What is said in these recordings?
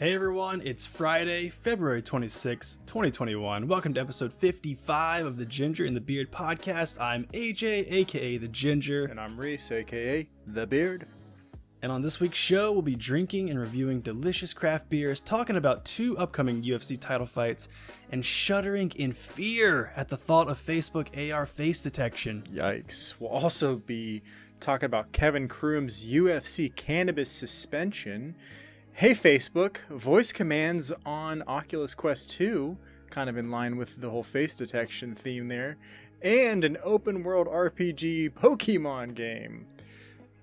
Hey everyone, it's Friday, February 26, 2021. Welcome to episode 55 of the Ginger and the Beard podcast. I'm AJ, aka The Ginger. And I'm Reese, aka The Beard. And on this week's show, we'll be drinking and reviewing delicious craft beers, talking about 2 upcoming UFC title fights, and shuddering in fear at the thought of Facebook AR face detection. Yikes. We'll also be talking about Kevin Croom's UFC cannabis suspension. Hey Facebook, voice commands on Oculus Quest 2, kind of in line with the whole face detection theme there, and an open world RPG Pokémon game.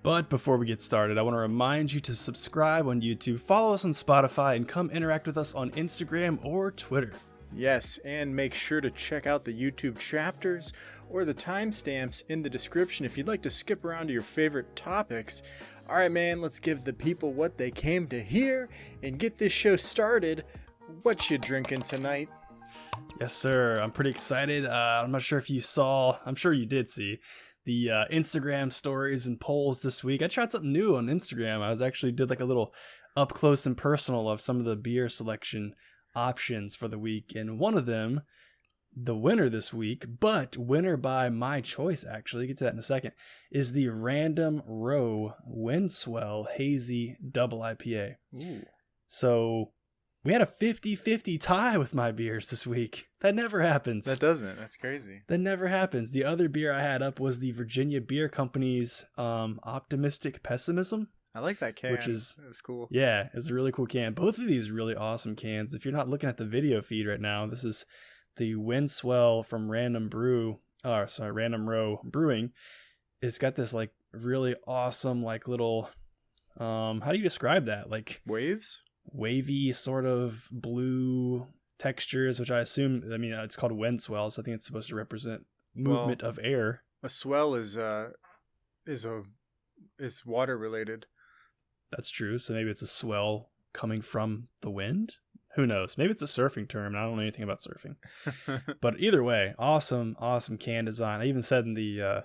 But before we get started, I want to remind you to subscribe on YouTube, follow us on Spotify, and come interact with us on Instagram or Twitter. Yes, and make sure to check out the YouTube chapters or the timestamps in the description if you'd like to skip around to your favorite topics. All right, man, let's give the people what they came to hear and get this show started. What you drinking tonight? Yes, sir. I'm pretty excited. I'm not sure if you saw, I'm sure you did see, the Instagram stories and polls this week. I tried something new on Instagram. I did like a little up close and personal of some of the beer selection options for the week. And one of them, the winner this week, but winner by my choice, actually, get to that in a second, is the Random Row Windswell Hazy Double IPA. Ooh. So we had a 50-50 tie with my beers this week. That never happens. That doesn't. That's crazy. That never happens. The other beer I had up was the Virginia Beer Company's Optimistic Pessimism. I like that can. Which is, it was cool. Yeah, it's a really cool can. Both of these really awesome cans. If you're not looking at the video feed right now, this is the Windswell from Random Row Brewing. It's got this like really awesome like little how do you describe that? Like waves? Wavy sort of blue textures, which I assume, it's called Windswell, so I think it's supposed to represent movement of air. A swell is water related. That's true. So maybe it's a swell coming from the wind. Who knows? Maybe it's a surfing term. I don't know anything about surfing. But either way, awesome can design. I even said in the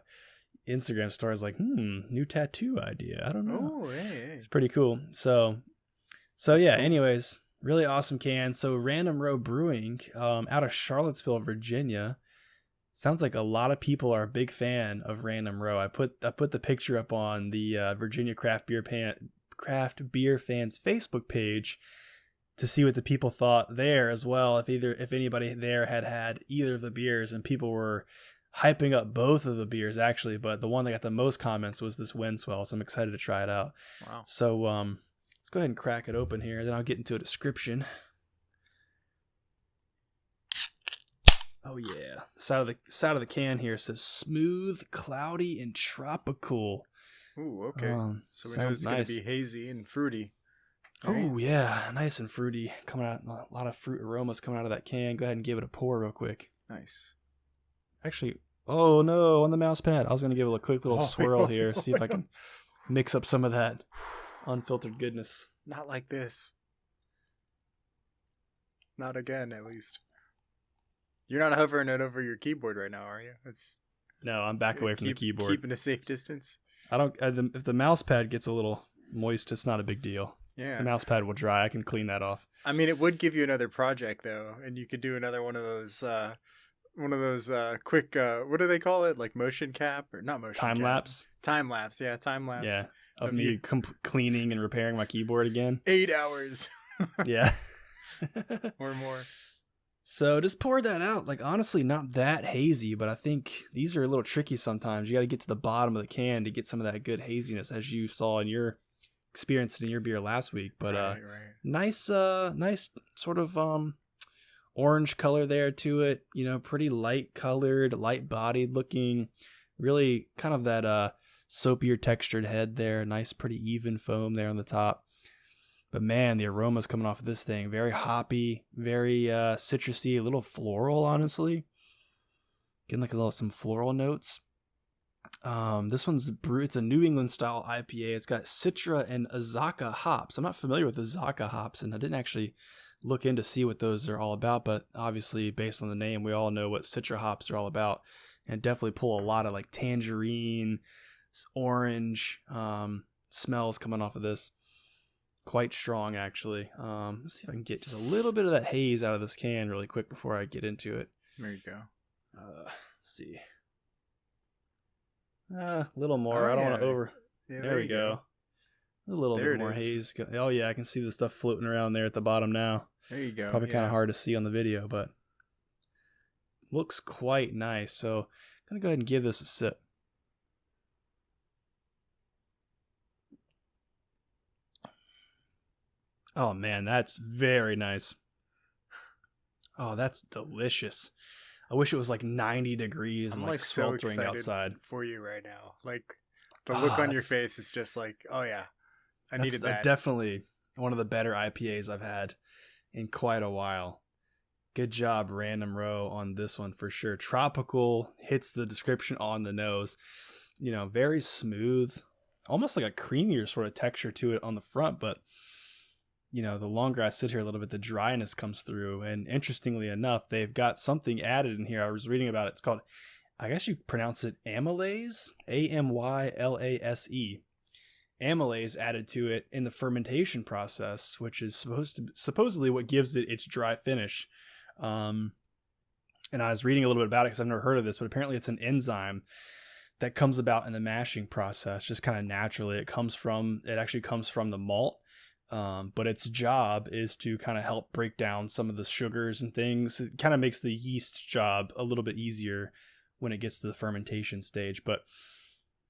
Instagram stories, like, new tattoo idea. I don't know. Oh, hey. It's pretty cool. So yeah, cool. Anyways, really awesome can. So Random Row Brewing out of Charlottesville, Virginia. Sounds like a lot of people are a big fan of Random Row. I put the picture up on the Virginia Craft Beer Fans Facebook page to see what the people thought there as well. If anybody there had either of the beers, and people were hyping up both of the beers actually, but the one that got the most comments was this Windswell, so I'm excited to try it out. Wow. So let's go ahead and crack it open here, then I'll get into a description. Oh yeah, the side of the can here says smooth, cloudy, and tropical. Ooh, okay. So we know it's nice. Gonna be hazy and fruity. Oh yeah, nice and fruity. Coming out, a lot of fruit aromas coming out of that can. Go ahead and give it a pour real quick. Nice. Actually, oh no, on the mouse pad. I was gonna give it a quick little swirl here, see if I can mix up some of that unfiltered goodness. Not like this. Not again, at least. You're not hovering it over your keyboard right now, are you? No, I'm back away from the keyboard. Keeping a safe distance. I don't. If the mouse pad gets a little moist, it's not a big deal. Yeah, the mouse pad will dry. I can clean that off. I mean, it would give you another project though, and you could do another one of those quick. What do they call it? Like motion cap or not motion? Time lapse. Time lapse. Yeah, time lapse. Yeah, of me cleaning and repairing my keyboard again. 8 hours. Yeah, or more. So just poured that out. Like honestly, not that hazy, but I think these are a little tricky sometimes. You got to get to the bottom of the can to get some of that good haziness, as you saw in your experience in your beer last week. But right. nice sort of orange color there to it. Pretty light colored, light bodied looking. Really kind of that soapier textured head there. Nice, pretty even foam there on the top. But man, the aroma's coming off of this thing. Very hoppy, very citrusy, a little floral, honestly. Getting like some floral notes. This one's it's a New England style IPA. It's got Citra and Azacca hops. I'm not familiar with Azacca hops, and I didn't actually look in to see what those are all about. But obviously, based on the name, we all know what Citra hops are all about, and definitely pull a lot of like tangerine, orange smells coming off of this. quite strong, actually. Let's see if I can get just a little bit of that haze out of this can really quick before I get into it. There you go. Let's see. A little more. I don't want to over. Yeah, there we go. A little bit more haze. Oh yeah, I can see the stuff floating around there at the bottom now. There you go. Probably kind of hard to see on the video, but looks quite nice. So I'm gonna go ahead and give this a sip. Oh man, that's very nice. Oh, that's delicious. I wish it was like 90 degrees and like sweltering so outside for you right now. Like the look on your face is just like, oh yeah, I needed that. Definitely one of the better IPAs I've had in quite a while. Good job, Random Row, on this one for sure. Tropical, hits the description on the nose. You know, very smooth, almost like a creamier sort of texture to it on the front, but you know, the longer I sit here a little bit, the dryness comes through. And interestingly enough, they've got something added in here. I was reading about it. It's called, I guess you pronounce it amylase, AMYLASE. Amylase added to it in the fermentation process, which is supposedly what gives it its dry finish. And I was reading a little bit about it because I've never heard of this, but apparently it's an enzyme that comes about in the mashing process, just kind of naturally. It actually comes from the malt. But its job is to kind of help break down some of the sugars and things. It kind of makes the yeast job a little bit easier when it gets to the fermentation stage. But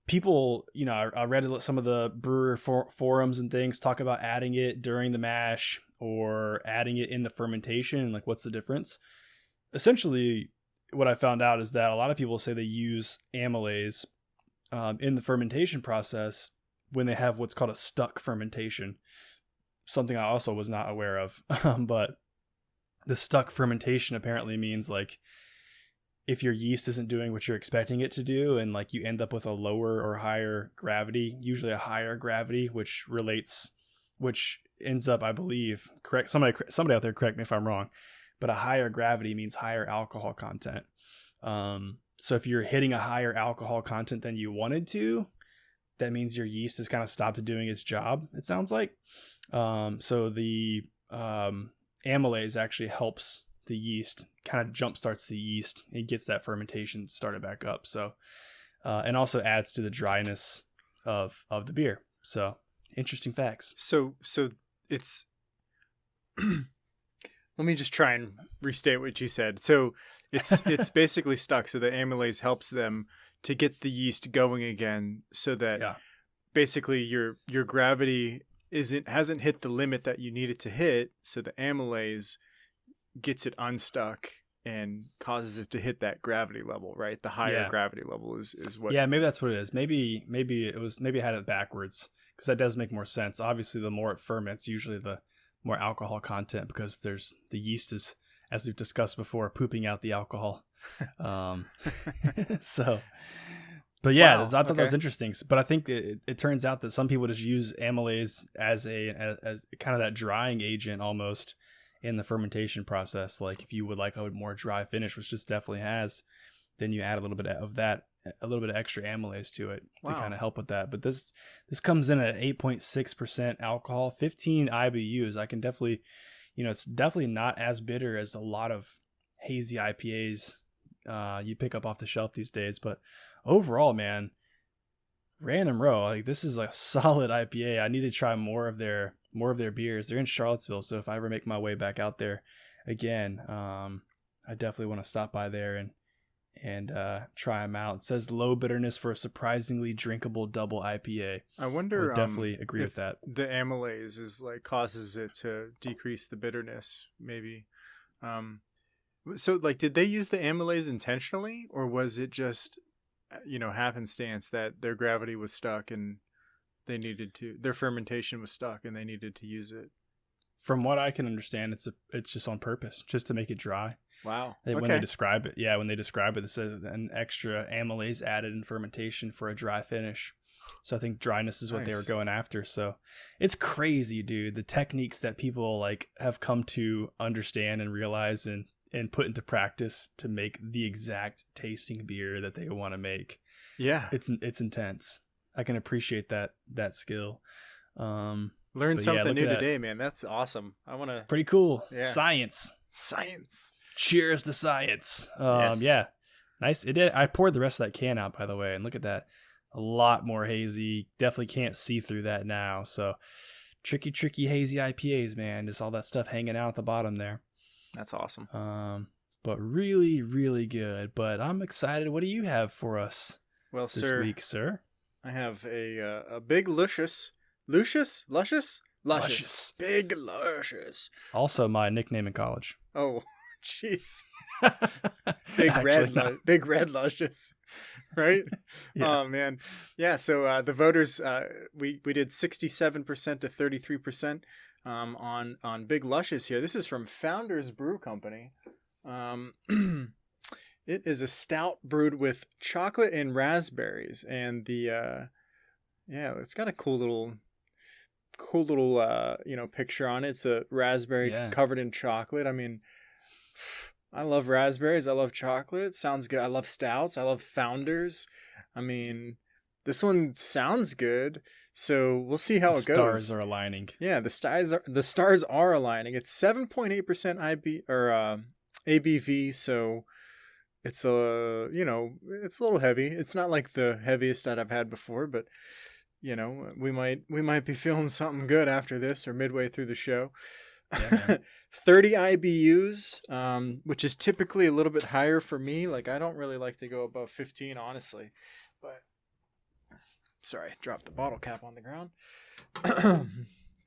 people, you know, I read some of the brewer forums and things talk about adding it during the mash or adding it in the fermentation. Like, what's the difference? Essentially, what I found out is that a lot of people say they use amylase in the fermentation process when they have what's called a stuck fermentation. Something I also was not aware of. But the stuck fermentation apparently means like if your yeast isn't doing what you're expecting it to do, and like you end up with a lower or higher gravity, usually a higher gravity, which ends up, I believe, correct, somebody out there correct me if I'm wrong, but a higher gravity means higher alcohol content. So if you're hitting a higher alcohol content than you wanted to, that means your yeast has kind of stopped doing its job, it sounds like. So the amylase actually helps the yeast, kind of jumpstarts the yeast. It gets that fermentation started back up. So, and also adds to the dryness of the beer. So interesting facts. So it's, let me just try and restate what you said. So it's basically stuck. So the amylase helps them to get the yeast going again, so that basically your gravity hasn't hit the limit that you need it to hit. So the amylase gets it unstuck and causes it to hit that gravity level, right? The higher gravity level is what. Yeah, maybe that's what it is. Maybe I had it backwards, because that does make more sense. Obviously, the more it ferments, usually the more alcohol content, because the yeast is, as we've discussed before, pooping out the alcohol. So, but yeah, I thought that was interesting. But I think it turns out that some people just use amylase as kind of that drying agent almost in the fermentation process. Like if you would like a more dry finish, which this definitely has, then you add a little bit of that, a little bit of extra amylase to it to kind of help with that. But this comes in at 8.6% alcohol, 15 IBUs. I can definitely, it's definitely not as bitter as a lot of hazy IPAs you pick up off the shelf these days. But overall, man, Random Row, like, this is a solid IPA. I need to try more of their beers. They're in Charlottesville, so if I ever make my way back out there again, I definitely want to stop by there and try them out. It says low bitterness for a surprisingly drinkable double IPA. I wonder, I definitely agree with that. The amylase is like causes it to decrease the bitterness, maybe. So like, did they use the amylase intentionally, or was it just, happenstance that their gravity was stuck and their fermentation was stuck and they needed to use it? From what I can understand, it's just on purpose, just to make it dry. Wow. When they describe it, it says an extra amylase added in fermentation for a dry finish. So I think dryness is what they were going after. So it's crazy, dude. The techniques that people like have come to understand and realize and put into practice to make the exact tasting beer that they want to make. Yeah. It's intense. I can appreciate that skill. Learn But yeah, something look new at that. today, man. That's awesome. I want to. Pretty cool. Yeah. Science. Science. Cheers to science. Yes. Yeah. Nice. It did. I poured the rest of that can out, by the way, and look at that. A lot more hazy. Definitely can't see through that now. So tricky hazy IPAs, man. Just all that stuff hanging out at the bottom there. That's awesome. But really, really good. But I'm excited. What do you have for us Well, this sir, week, sir? I have a big Lucious. Luscious? Big Lucious. Also my nickname in college. Oh, jeez. Actually, Big red Luscious. Right? Yeah. Oh, man. Yeah, so the voters, we did 67% to 33% on Big Luscious here. This is from Founders Brew Company. It is a stout brewed with chocolate and raspberries, and it's got a cool little picture on it. It's a raspberry covered in chocolate. I mean, I love raspberries. I love chocolate. Sounds good. I love stouts. I love Founders. I mean, this one sounds good. So we'll see how it goes. Stars are aligning. Yeah, the stars are aligning. It's 7.8% ABV, so it's it's a little heavy. It's not like the heaviest that I've had before, but we might be feeling something good after this or midway through the show. Yeah, 30 IBUs, which is typically a little bit higher for me. Like, I don't really like to go above 15, honestly. But sorry, dropped the bottle cap on the ground.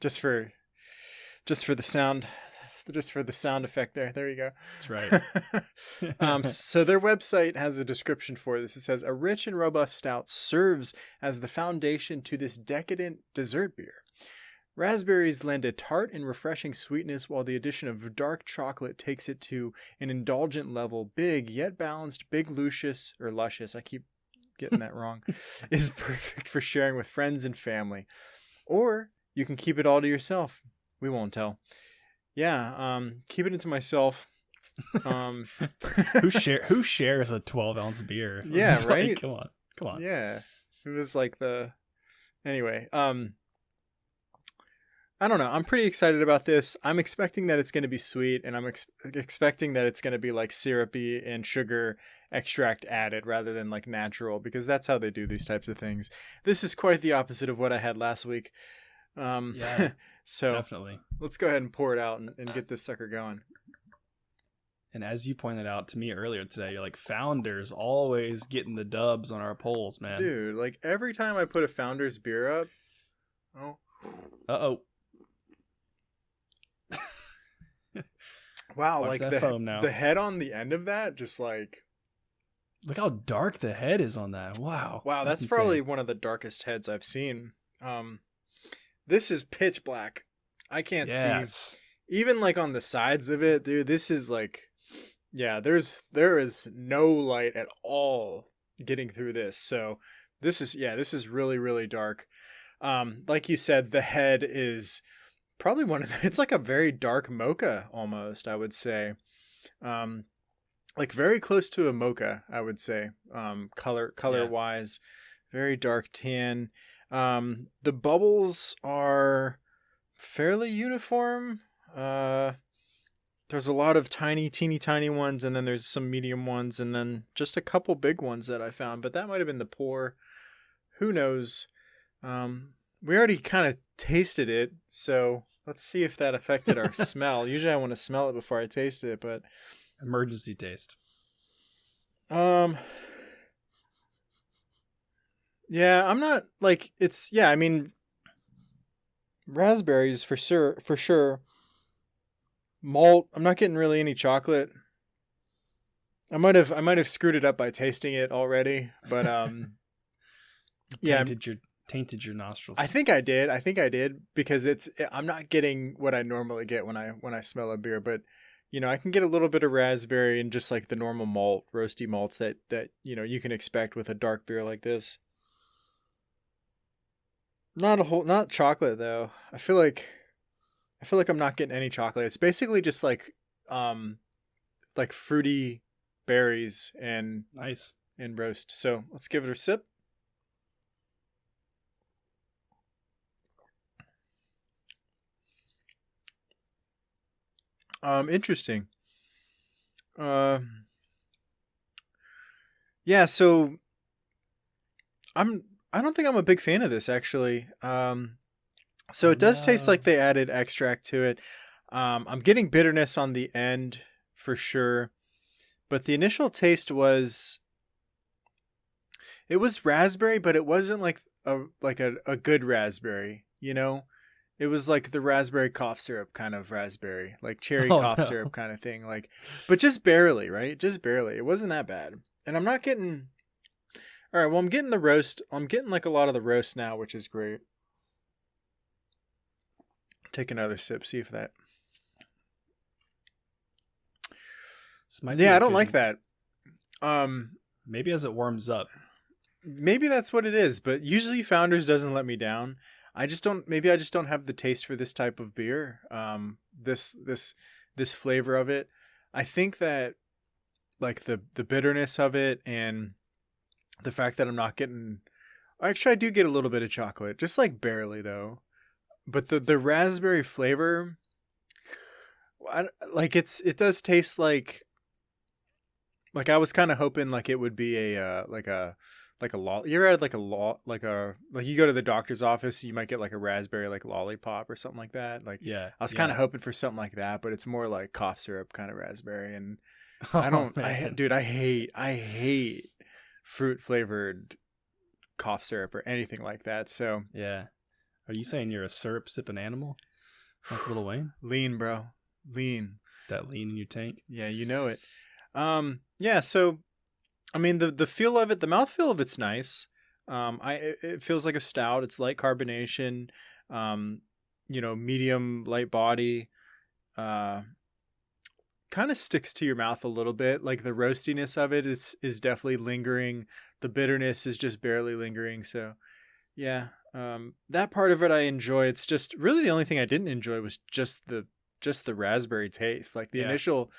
just for the sound. Just for the sound effect there. There you go. That's right. So their website has a description for this. It says, a rich and robust stout serves as the foundation to this decadent dessert beer. Raspberries lend a tart and refreshing sweetness, while the addition of dark chocolate takes it to an indulgent level. Big, yet balanced, Big Lucious, or Luscious, I keep getting that wrong, is perfect for sharing with friends and family. Or you can keep it all to yourself. We won't tell. Yeah, keeping it to myself. Who shares a 12-ounce beer? Yeah, It's right? Like, come on. Yeah, it was like anyway. I don't know. I'm pretty excited about this. I'm expecting that it's going to be sweet, and I'm expecting that it's going to be like syrupy and sugar extract added rather than like natural, because that's how they do these types of things. This is quite the opposite of what I had last week. Yeah, so definitely. Let's go ahead and pour it out and get this sucker going. And as you pointed out to me earlier today, you're like, Founders always getting the dubs on our polls, man. Dude, like every time I put a Founders beer up, Uh-oh. Wow, Watch like that foam now. the head on the end of that, just like, look how dark the head is on that. Wow. Wow, that's insane. probably one of the darkest heads I've seen. This is pitch black. I can't see. Even like on the sides of it, dude, this is like, yeah, there is no light at all getting through this. So this is really, really dark. Like you said, the head is probably it's like a very dark mocha almost, I would say. Like very close to a mocha, I would say. Color wise, very dark tan. The bubbles are fairly uniform. There's a lot of teeny tiny ones, and then there's some medium ones, and then just a couple big ones that I found, but that might have been the pour. Who knows? We already kind of tasted it, so let's see if that affected our smell. Usually I want to smell it before I taste it, but emergency taste. Yeah, I'm not like I mean, raspberries for sure. Malt, I'm not getting really any chocolate. I might have screwed it up by tasting it already, but tainted your nostrils. I think I did because I'm not getting what I normally get when I smell a beer, but I can get a little bit of raspberry and just like the normal malt, roasty malts that you can expect with a dark beer like this. Not chocolate though. I feel like I'm not getting any chocolate. It's basically just like fruity berries and nice and roast. So let's give it a sip. Interesting. Yeah, so I don't think I'm a big fan of this actually. So it does taste like they added extract to it. I'm getting bitterness on the end for sure, but the initial taste was raspberry, but it wasn't like a good raspberry, you know? It was like the raspberry cough syrup kind of raspberry, like cherry cough syrup kind of thing, like, but just barely, right? Just barely. It wasn't that bad. And I'm not getting. All right, well, I'm getting the roast. I'm getting like a lot of the roast now, which is great. Take another sip, see if that. Yeah, I don't like that. Maybe as it warms up. Maybe that's what it is, but usually Founders doesn't let me down. Maybe I just don't have the taste for this type of beer. This flavor of it. I think that like the bitterness of it and the fact that I'm not getting, actually I do get a little bit of chocolate, just like barely though. But the raspberry flavor, it does taste like I was kind of hoping like it would be a lolly. You ever had like you go to the doctor's office, you might get like a raspberry like lollipop or something like that. Like, yeah, I was kind of hoping for something like that, but it's more like cough syrup kind of raspberry. And I hate fruit flavored cough syrup or anything like that. So yeah, are you saying you're a syrup sipping animal, like Lil Wayne? Lean, bro, lean. That lean in your tank. Yeah, you know it. Yeah. So, I mean, the feel of it, the mouthfeel of it's nice. It feels like a stout. It's light carbonation. Medium light body. Kind of sticks to your mouth a little bit. Like the roastiness of it is definitely lingering. The bitterness is just barely lingering. So, yeah, that part of it I enjoy. It's just really the only thing I didn't enjoy was just the raspberry taste. Like the initial,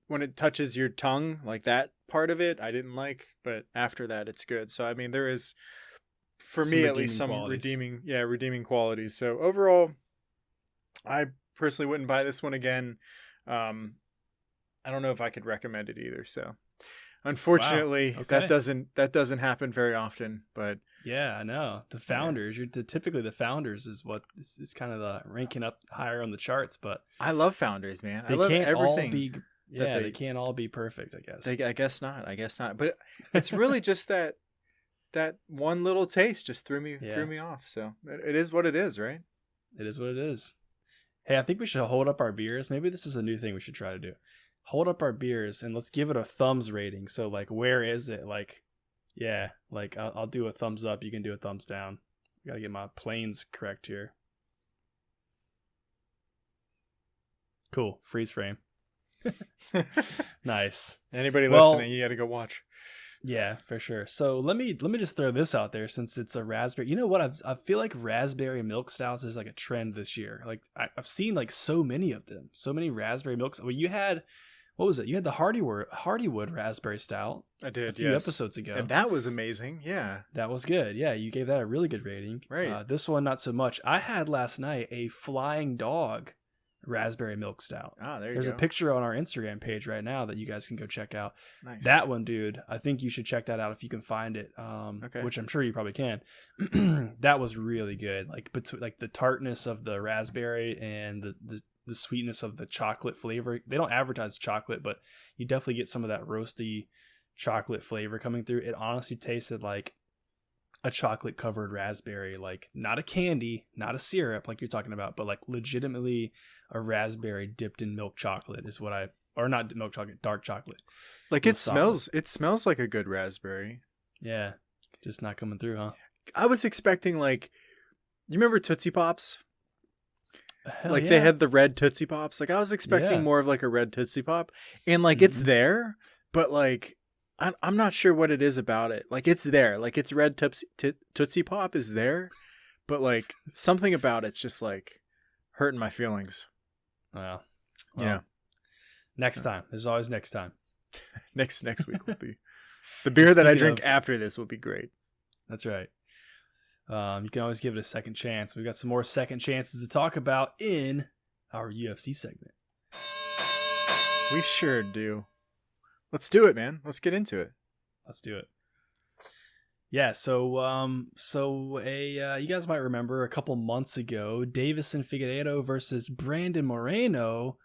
when it touches your tongue, like that part of it I didn't like, but after that it's good. So I mean, there is, for me at least, some redeeming qualities. So overall, I personally wouldn't buy this one again. I don't know if I could recommend it either. So unfortunately, that doesn't happen very often. But yeah, I know the Founders. Typically the Founders is what is kind of the ranking up higher on the charts. But I love Founders, man. They I love can't everything. All be. Yeah, they can't all be perfect. I guess. I guess not. But it's really just that one little taste just threw me off. So it is what it is, right? It is what it is. Hey, I think we should hold up our beers. Maybe this is a new thing we should try to do. Hold up our beers and let's give it a thumbs rating. So like, where is it? Like, yeah, like I'll do a thumbs up. You can do a thumbs down. Gotta get my planes correct here. Cool. Freeze frame. Nice. Anybody listening, you gotta go watch. Yeah, for sure. So let me just throw this out there since it's a raspberry. You know what? I feel like raspberry milk stouts is like a trend this year. Like I've seen like so many of them, so many raspberry milks. Well, you had, what was it? You had the Hardywood raspberry stout. I did, a few episodes ago, and that was amazing. Yeah, that was good. Yeah, you gave that a really good rating. Right. This one not so much. I had last night a Flying Dog raspberry milk stout. There's a picture on our Instagram page right now that you guys can go check out. Nice. That one, dude, I think you should check that out if you can find it. Which I'm sure you probably can. That was really good. Like between like the tartness of the raspberry and the sweetness of the chocolate flavor. They don't advertise chocolate, but you definitely get some of that roasty chocolate flavor coming through. It honestly tasted like a chocolate covered raspberry, like not a candy, not a syrup like you're talking about, but like legitimately a raspberry dipped in milk chocolate is what or not milk chocolate, dark chocolate. Like it smells like a good raspberry. Yeah. Just not coming through, huh? I was expecting like, you remember Tootsie Pops? Hell yeah. They had the red Tootsie Pops. Like I was expecting more of like a red Tootsie Pop, and like it's there, but like I'm not sure what it is about it. Like it's there, like it's red Tootsie Pop is there, but like something about it's just like hurting my feelings. Well, yeah. Next time. There's always next time. next week will be the beer that I drink after this will be great. That's right. You can always give it a second chance. We've got some more second chances to talk about in our UFC segment. We sure do. Let's do it, man. Let's get into it. Let's do it. Yeah, you guys might remember a couple months ago, Davison Figueiredo versus Brandon Moreno,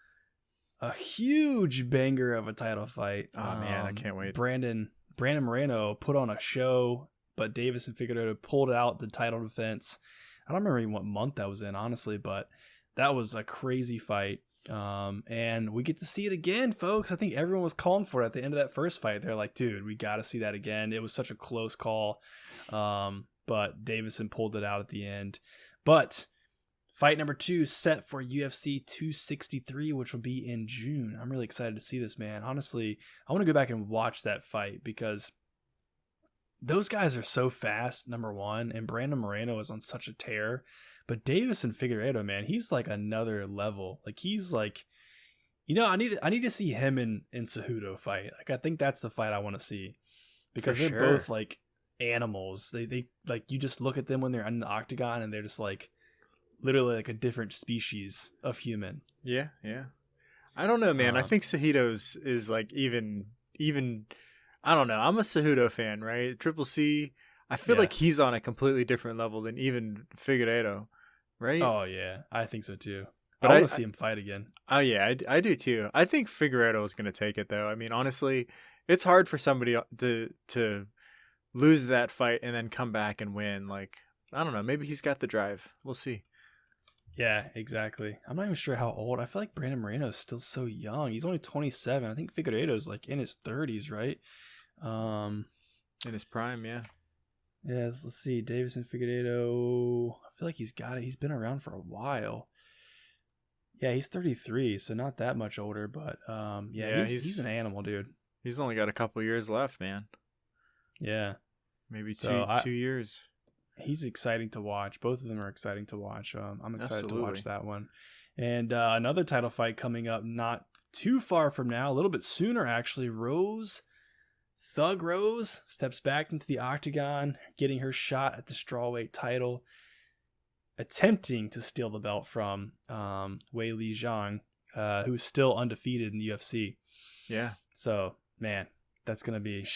a huge banger of a title fight. Oh man, I can't wait. Brandon Moreno put on a show, but Davison Figueiredo pulled out the title defense. I don't remember even what month that was in, honestly, but that was a crazy fight. And we get to see it again, folks. I think everyone was calling for it at the end of that first fight. They're like, dude, we got to see that again. It was such a close call. But Davison pulled it out at the end. But fight number 2 set for UFC 263, which will be in June. I'm really excited to see this, man. Honestly, I want to go back and watch that fight because those guys are so fast, number one, and Brandon Moreno is on such a tear. But Davison Figueiredo, man, he's like another level. Like he's like, I need to see him and Cejudo fight. Like I think that's the fight I want to see because they're both like animals. They like, you just look at them when they're in the octagon and they're just like literally like a different species of human. Yeah. I don't know, man. I think Cejudo's is like even. I don't know. I'm a Cejudo fan, right? Triple C. I feel like he's on a completely different level than even Figueiredo, right? Oh yeah, I think so too. But I want to see him fight again. Oh yeah, I do too. I think Figueiredo is going to take it though. I mean, honestly, it's hard for somebody to lose that fight and then come back and win. Like, I don't know. Maybe he's got the drive. We'll see. Yeah, exactly. I'm not even sure how old. I feel like Brandon Moreno is still so young. He's only 27. I think Figueiredo's like in his 30s, right? In his prime, yeah. Yeah, let's see. Davison Figueiredo. I feel like he's got it. He's been around for a while. Yeah, he's 33, so not that much older, but he's an animal, dude. He's only got a couple years left, man. Yeah. Maybe 2 years. He's exciting to watch. Both of them are exciting to watch. I'm excited to watch that one. And another title fight coming up not too far from now, a little bit sooner actually. Thug Rose steps back into the octagon, getting her shot at the strawweight title, attempting to steal the belt from Weili Zhang, who's still undefeated in the UFC. Yeah. So, man, that's gonna be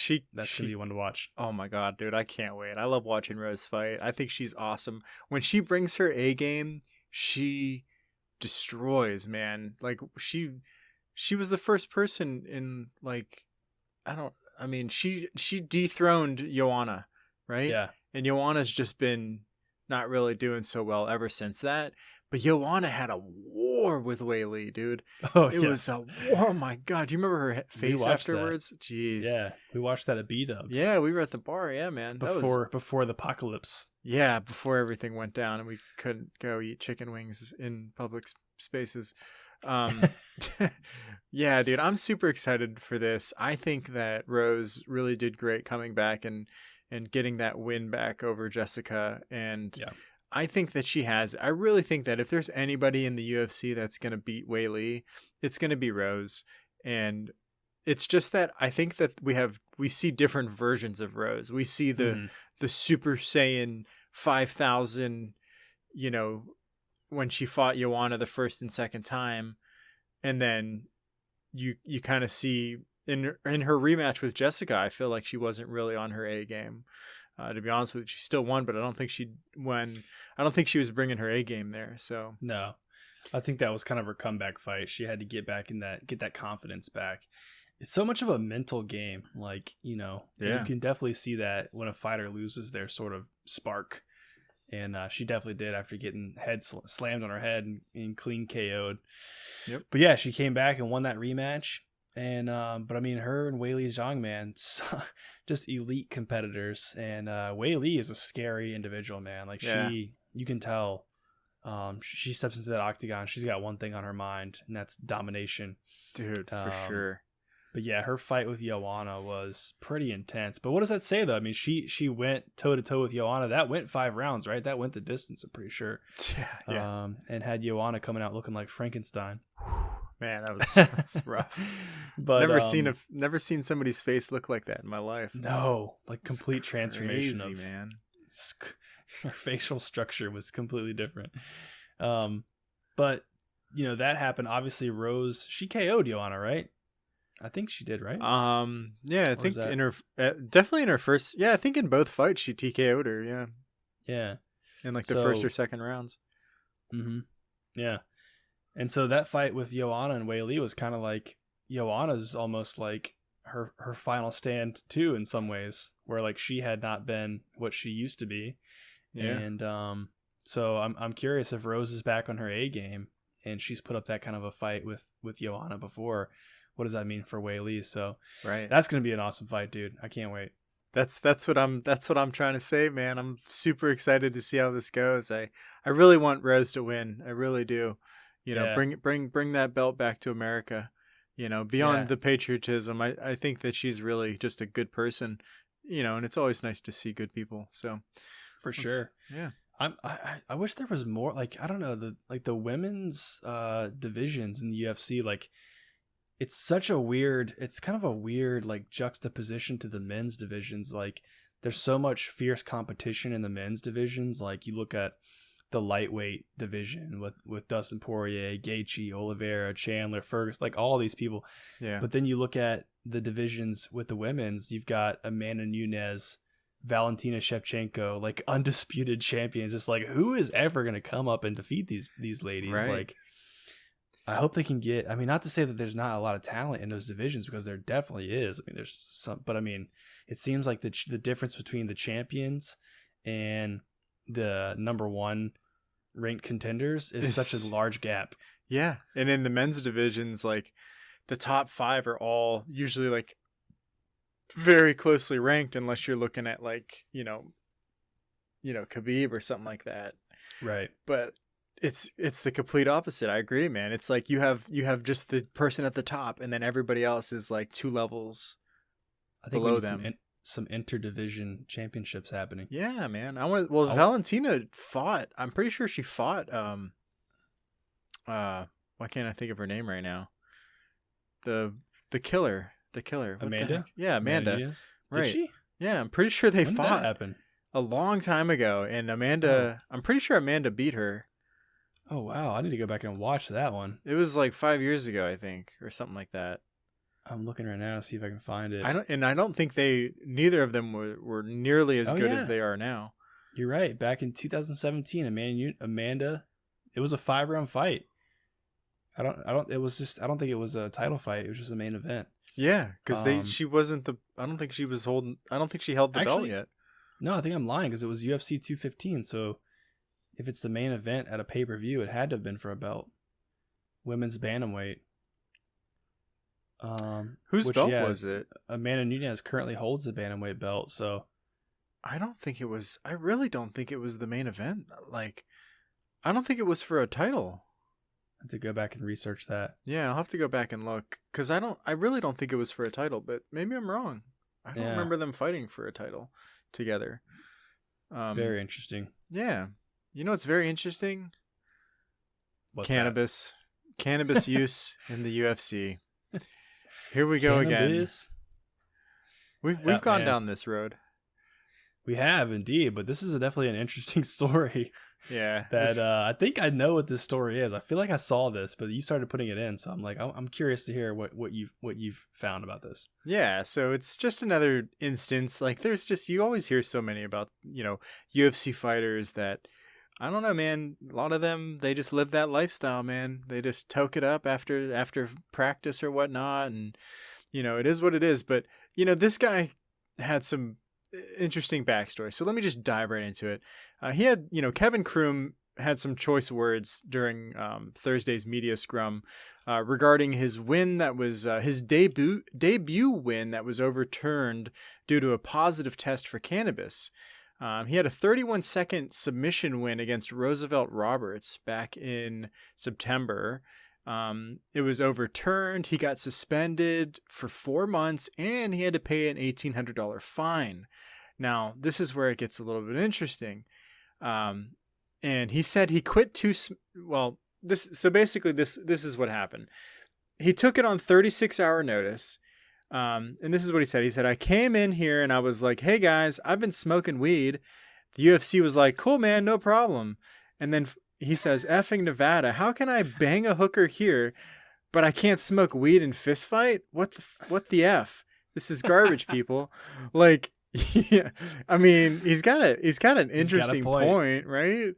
one to watch. Oh my god, dude, I can't wait. I love watching Rose fight. I think she's awesome. When she brings her A game, she destroys, man. Like she was the first person in like she dethroned Joanna, right? Yeah. And Joanna's just been not really doing so well ever since that. But Joanna had a war with Weili, dude. Oh, it was a war. Oh my god, do you remember her face afterwards? That. Jeez. Yeah, we watched that at B-Dubs. Yeah, we were at the bar. Yeah, man. Before the apocalypse. Yeah, before everything went down and we couldn't go eat chicken wings in public spaces. Yeah, dude, I'm super excited for this. I think that Rose really did great coming back and getting that win back over Jessica. And yeah. I think that I really think that if there's anybody in the UFC that's going to beat Weili, it's going to be Rose. And it's just that I think that we see different versions of Rose. We see the Super Saiyan 5,000, when she fought Joanna the first and second time. And then you kind of see in her rematch with Jessica, I feel like she wasn't really on her A game. To be honest with you, she still won, but I don't think she was bringing her A game there. So no, I think that was kind of her comeback fight. She had to get that confidence back. It's so much of a mental game. Like, you can definitely see that when a fighter loses their sort of spark. And she definitely did after getting slammed on her head and clean KO'd. Yep. But yeah, she came back and won that rematch. And but I mean, her and Weili Zhang, man, just elite competitors. And Weili is a scary individual, man. Like you can tell. She steps into that octagon. She's got one thing on her mind, and that's domination, dude, for sure. But yeah, her fight with Joanna was pretty intense. But what does that say, though? I mean, she went toe-to-toe with Joanna. That went 5 rounds, right? That went the distance, I'm pretty sure. Yeah. And had Joanna coming out looking like Frankenstein. Man, that's rough. But never seen somebody's face look like that in my life. No, like complete transformation crazy, man. Her facial structure was completely different. But that happened. Obviously, Rose, she KO'd Joanna, right? I think she did, right? Yeah, I think in her definitely in her first. Yeah, I think in both fights she TKO'd her. Yeah. Yeah. In like the first or second rounds. Mm-hmm. Yeah. And so that fight with Joanna and Wei Li was kind of like Joanna's almost like her final stand too in some ways, where like she had not been what she used to be. Yeah. And so I'm curious if Rose is back on her A game and she's put up that kind of a fight with Joanna before. What does that mean for Wei Li? So right, that's gonna be an awesome fight, dude. I can't wait. That's what I'm trying to say, man. I'm super excited to see how this goes. I really want Rose to win. I really do. Bring that belt back to America. Beyond the patriotism, I think that she's really just a good person. And it's always nice to see good people. So for sure. Yeah. I wish there was more, like, I don't know, the women's divisions in the UFC, like it's kind of a weird like juxtaposition to the men's divisions. Like there's so much fierce competition in the men's divisions. Like you look at the lightweight division with Dustin Poirier, Gaethje, Oliveira, Chandler, Ferguson, like all these people. Yeah. But then you look at the divisions with the women's, you've got Amanda Nunes, Valentina Shevchenko, like undisputed champions. It's like, who is ever going to come up and defeat these ladies? Right. Like, I hope they can get, I mean, not to say that there's not a lot of talent in those divisions, because there definitely is. I mean, there's some, but I mean, it seems like the difference between the champions and the number one ranked contenders is such a large gap. Yeah. And in the men's divisions, like the top 5 are all usually like very closely ranked, unless you're looking at like, Khabib or something like that. Right. But it's the complete opposite. I agree, man. It's like you have just the person at the top, and then everybody else is like 2 levels below them. Some interdivision championships happening. Yeah, man. Valentina fought. I'm pretty sure she fought. Why can't I think of her name right now? The killer. Amanda? Yeah, Amanda. Right. Did she? Yeah, I'm pretty sure they when fought. Did that happen? A long time ago, and Amanda. I'm pretty sure Amanda beat her. Oh wow! I need to go back and watch that one. It was like 5 years ago, I think, or something like that. I'm looking right now to see if I can find it. I don't think neither of them were nearly as good as they are now. You're right. Back in 2017, Amanda, it was a 5-round fight. I don't think it was a title fight. It was just a main event. Yeah, because she wasn't I don't think she held the belt yet. No, I think I'm lying, because it was UFC 215. So if it's the main event at a pay-per-view, it had to have been for a belt. Women's bantamweight. Whose belt was it? Amanda Nunes currently holds the bantamweight belt, so I really don't think it was the main event. Like, I don't think it was for a title. I have to go back and research that. Yeah, I'll have to go back and look, because I really don't think it was for a title, but maybe I'm wrong. I don't remember them fighting for a title together. Very interesting. Yeah. You know what's very interesting? What's cannabis. That? Cannabis use in the UFC. Here we go again. We've gone down this road. We have indeed, but this is definitely an interesting story. Yeah. That I think I know what this story is. I feel like I saw this, but you started putting it in, so I'm like, I'm curious to hear what you've found about this. Yeah, so it's just another instance. Like, you always hear so many about, UFC fighters that, I don't know, man. A lot of them, they just live that lifestyle, man. They just toke it up after practice or whatnot, and it is what it is. But this guy had some interesting backstory, so let me just dive right into it. He had, Kevin Croom had some choice words during Thursday's media scrum regarding his win that was his debut win that was overturned due to a positive test for cannabis. He had a 31-second submission win against Roosevelt Roberts back in September. It was overturned. He got suspended for 4 months, and he had to pay an $1,800 fine. Now, this is where it gets a little bit interesting. And he said he quit this is what happened. He took it on 36-hour notice. And this is what he said. He said, I came in here and I was like, hey guys, I've been smoking weed. The UFC was like, cool, man, no problem. And then he says, effing Nevada, how can I bang a hooker here, but I can't smoke weed and fist fight? What the F? This is garbage, people. Like, yeah, I mean, he's got an interesting point, right?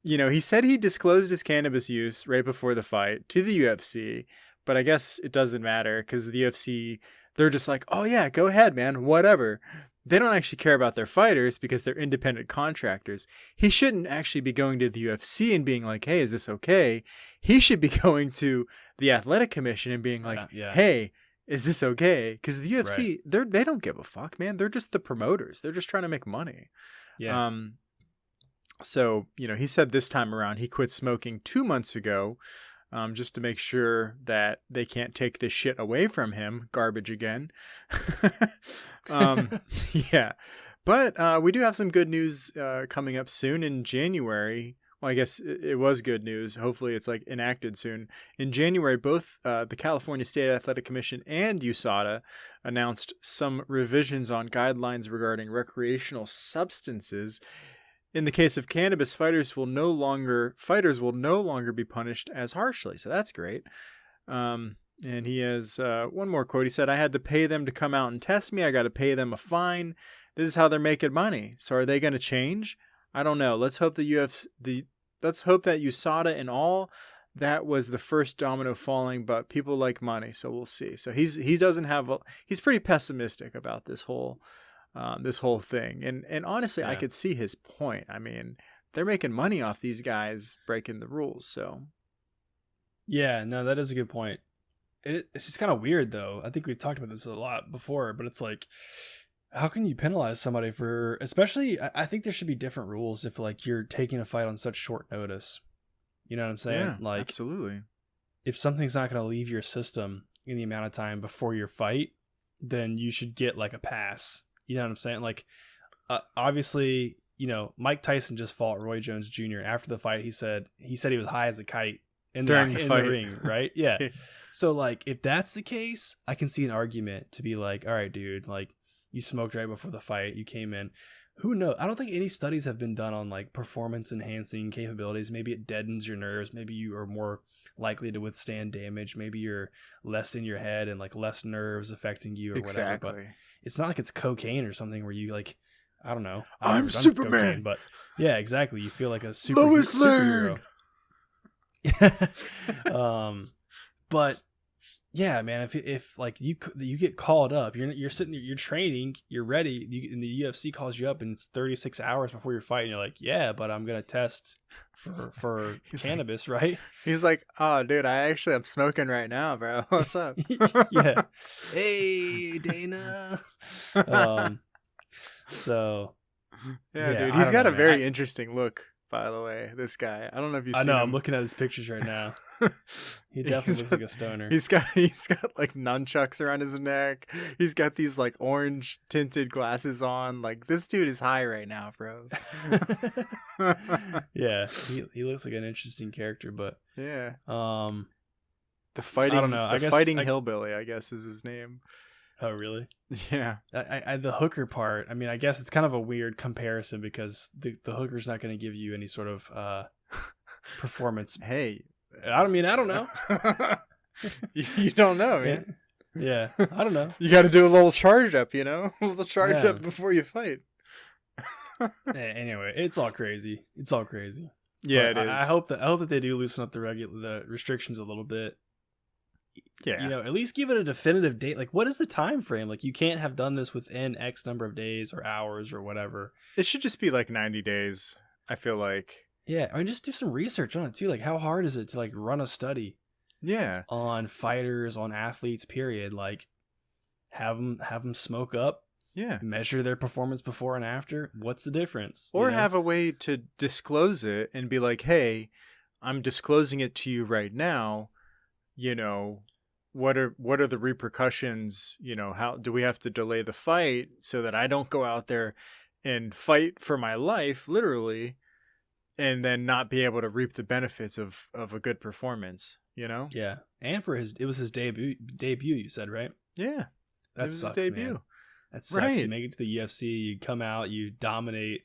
He said he disclosed his cannabis use right before the fight to the UFC, but I guess it doesn't matter because the UFC, they're just like, oh yeah, go ahead, man, whatever. They don't actually care about their fighters because they're independent contractors. He shouldn't actually be going to the UFC and being like, hey, is this okay? He should be going to the athletic commission and being like, hey, is this okay? Because the UFC, they don't give a fuck, man. They're just the promoters. They're just trying to make money. Yeah. So, he said this time around he quit smoking 2 months ago, just to make sure that they can't take this shit away from him. Garbage again. Yeah. But we do have some good news coming up soon in January. Well, I guess it was good news. Hopefully it's like enacted soon. In January, both the California State Athletic Commission and USADA announced some revisions on guidelines regarding recreational substances. In the case of cannabis, fighters will no longer be punished as harshly. So that's great. And he has one more quote. He said, I had to pay them to come out and test me. I got to pay them a fine. This is how they're making money. So are they going to change? I don't know. Let's hope let's hope that USADA and all that was the first domino falling, but people like money. So we'll see. So he's pretty pessimistic about this whole thing. And honestly, I could see his point. I mean, they're making money off these guys breaking the rules. So yeah, no, that is a good point. It's just kind of weird though. I think we've talked about this a lot before, but it's like, how can you penalize somebody for, especially, I think there should be different rules if like you're taking a fight on such short notice. You know what I'm saying? Yeah, like, absolutely. If something's not going to leave your system in the amount of time before your fight, then you should get like a pass. You know what I'm saying? Like, obviously, Mike Tyson just fought Roy Jones Jr. After the fight. He said he was high as a kite during the fight. Ring, right? Yeah. So like, if that's the case, I can see an argument to be like, all right, dude, like you smoked right before the fight. You came in. Who knows? I don't think any studies have been done on like performance enhancing capabilities. Maybe it deadens your nerves. Maybe you are more likely to withstand damage. Maybe you're less in your head and like less nerves affecting you or whatever. But it's not like it's cocaine or something where you like, I don't know. I'm Superman. Cocaine, but yeah, exactly. You feel like a superhero. But yeah, man, if like you get called up, you're sitting there, you're training, you're ready, and the UFC calls you up, and it's 36 hours before your fight, and you're like, yeah, but I'm gonna test for cannabis, like, right? He's like, oh, dude, I'm smoking right now, bro. What's up? Yeah. Hey, Dana. So yeah, dude, he's got a very interesting look. By the way, this guy, I don't know if you've seen him. I'm looking at his pictures right now. He definitely looks like a stoner. He's got like nunchucks around his neck. He's got these like orange tinted glasses on. Like, this dude is high right now, bro. Yeah, he looks like an interesting character, but yeah. The fighting, I don't know. Fighting hillbilly, I guess, is his name. Oh, really? Yeah. The hooker part, I mean, I guess it's kind of a weird comparison because the hooker's not going to give you any sort of performance. Hey. I don't know. You don't know, man. Yeah. I don't know. You got to do a little charge up, a little charge up before you fight. Anyway, it's all crazy. Yeah, but it is. I hope that they do loosen up the restrictions a little bit. Yeah. At least give it a definitive date. Like, what is the time frame? Like, you can't have done this within X number of days or hours or whatever. It should just be like 90 days, I feel like. Yeah, I mean, just do some research on it too. Like, how hard is it to like run a study? Yeah. On fighters, on athletes, period. Like, have them smoke up. Yeah. Measure their performance before and after. What's the difference? Or have a way to disclose it and be like, hey, I'm disclosing it to you right now. What are the repercussions? How do we have to delay the fight so that I don't go out there and fight for my life, literally, and then not be able to reap the benefits of a good performance, Yeah. And it was his debut, you said, right? Yeah. That sucks, his debut. Man. That sucks. Right. You make it to the UFC, you come out, you dominate,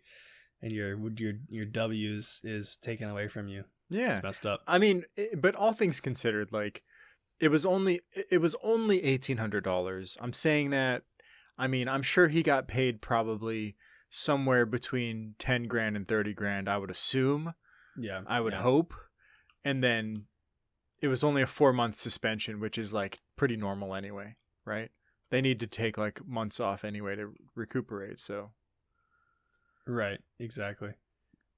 and your W's is taken away from you. Yeah. It's messed up. I mean, but all things considered, like it was only $1,800. I'm saying that. I mean, I'm sure he got paid probably somewhere between 10 grand and 30 grand. I would assume. Yeah. I would hope. And then it was only a 4-month suspension, which is like pretty normal anyway, right? They need to take like months off anyway to recuperate. So. Right. Exactly.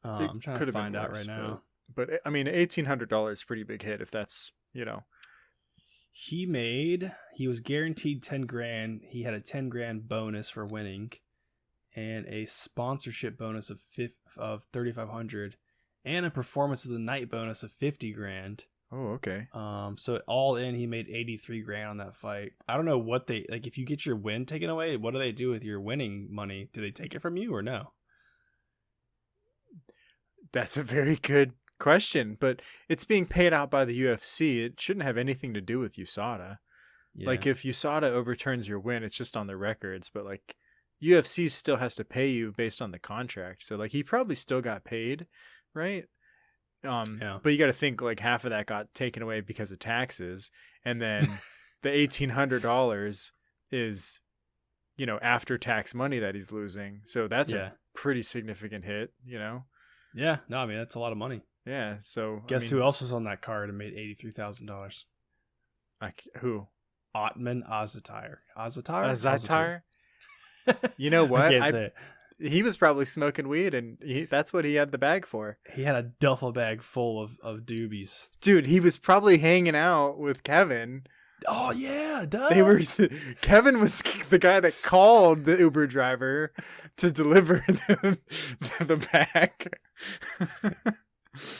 I'm trying to find out right now. But I mean, $1,800 is a pretty big hit if that's, you know. He was guaranteed 10 grand. He had a 10 grand bonus for winning and a sponsorship bonus of 3,500 and a performance of the night bonus of 50 grand. Oh, okay. So all in, he made 83 grand on that fight. I don't know what they, like, if you get your win taken away, what do they do with your winning money? Do they take it from you or no? That's a very good question, but it's being paid out by the UFC. It shouldn't have anything to do with USADA. Yeah. Like if USADA overturns your win, it's just on the records, but like UFC still has to pay you based on the contract. So like he probably still got paid, right? Yeah. But you got to think like half of that got taken away because of taxes, and then the $1,800 is, you know, after tax money that he's losing. So that's a pretty significant hit, you know? Yeah. No, I mean, that's a lot of money. Yeah, so guess who else was on that card and made $83,000? Like who? Ottman Azatire. Azatire? You know what? I can't say it. He was probably smoking weed, and that's what he had the bag for. He had a duffel bag full of doobies. Dude, he was probably hanging out with Kevin. Oh yeah, duh. Kevin was the guy that called the Uber driver to deliver the bag.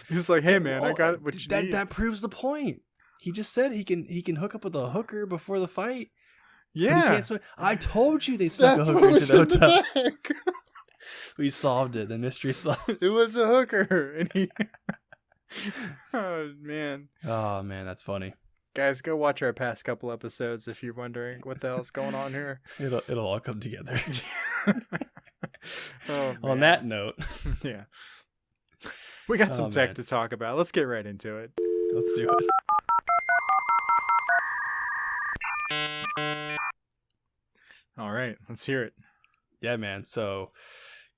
He was like, "Hey man, I got what you need." That proves the point. He just said he can hook up with a hooker before the fight. Yeah, I told you they snuck a hooker into the hotel. We solved it. The mystery solved. It was a hooker, and he. Oh man, that's funny. Guys, go watch our past couple episodes if you're wondering what the hell's going on here. It'll all come together. Oh, on that note, yeah. We got some tech to talk about. Let's get right into it. Let's do it. All right, let's hear it. Yeah, man. So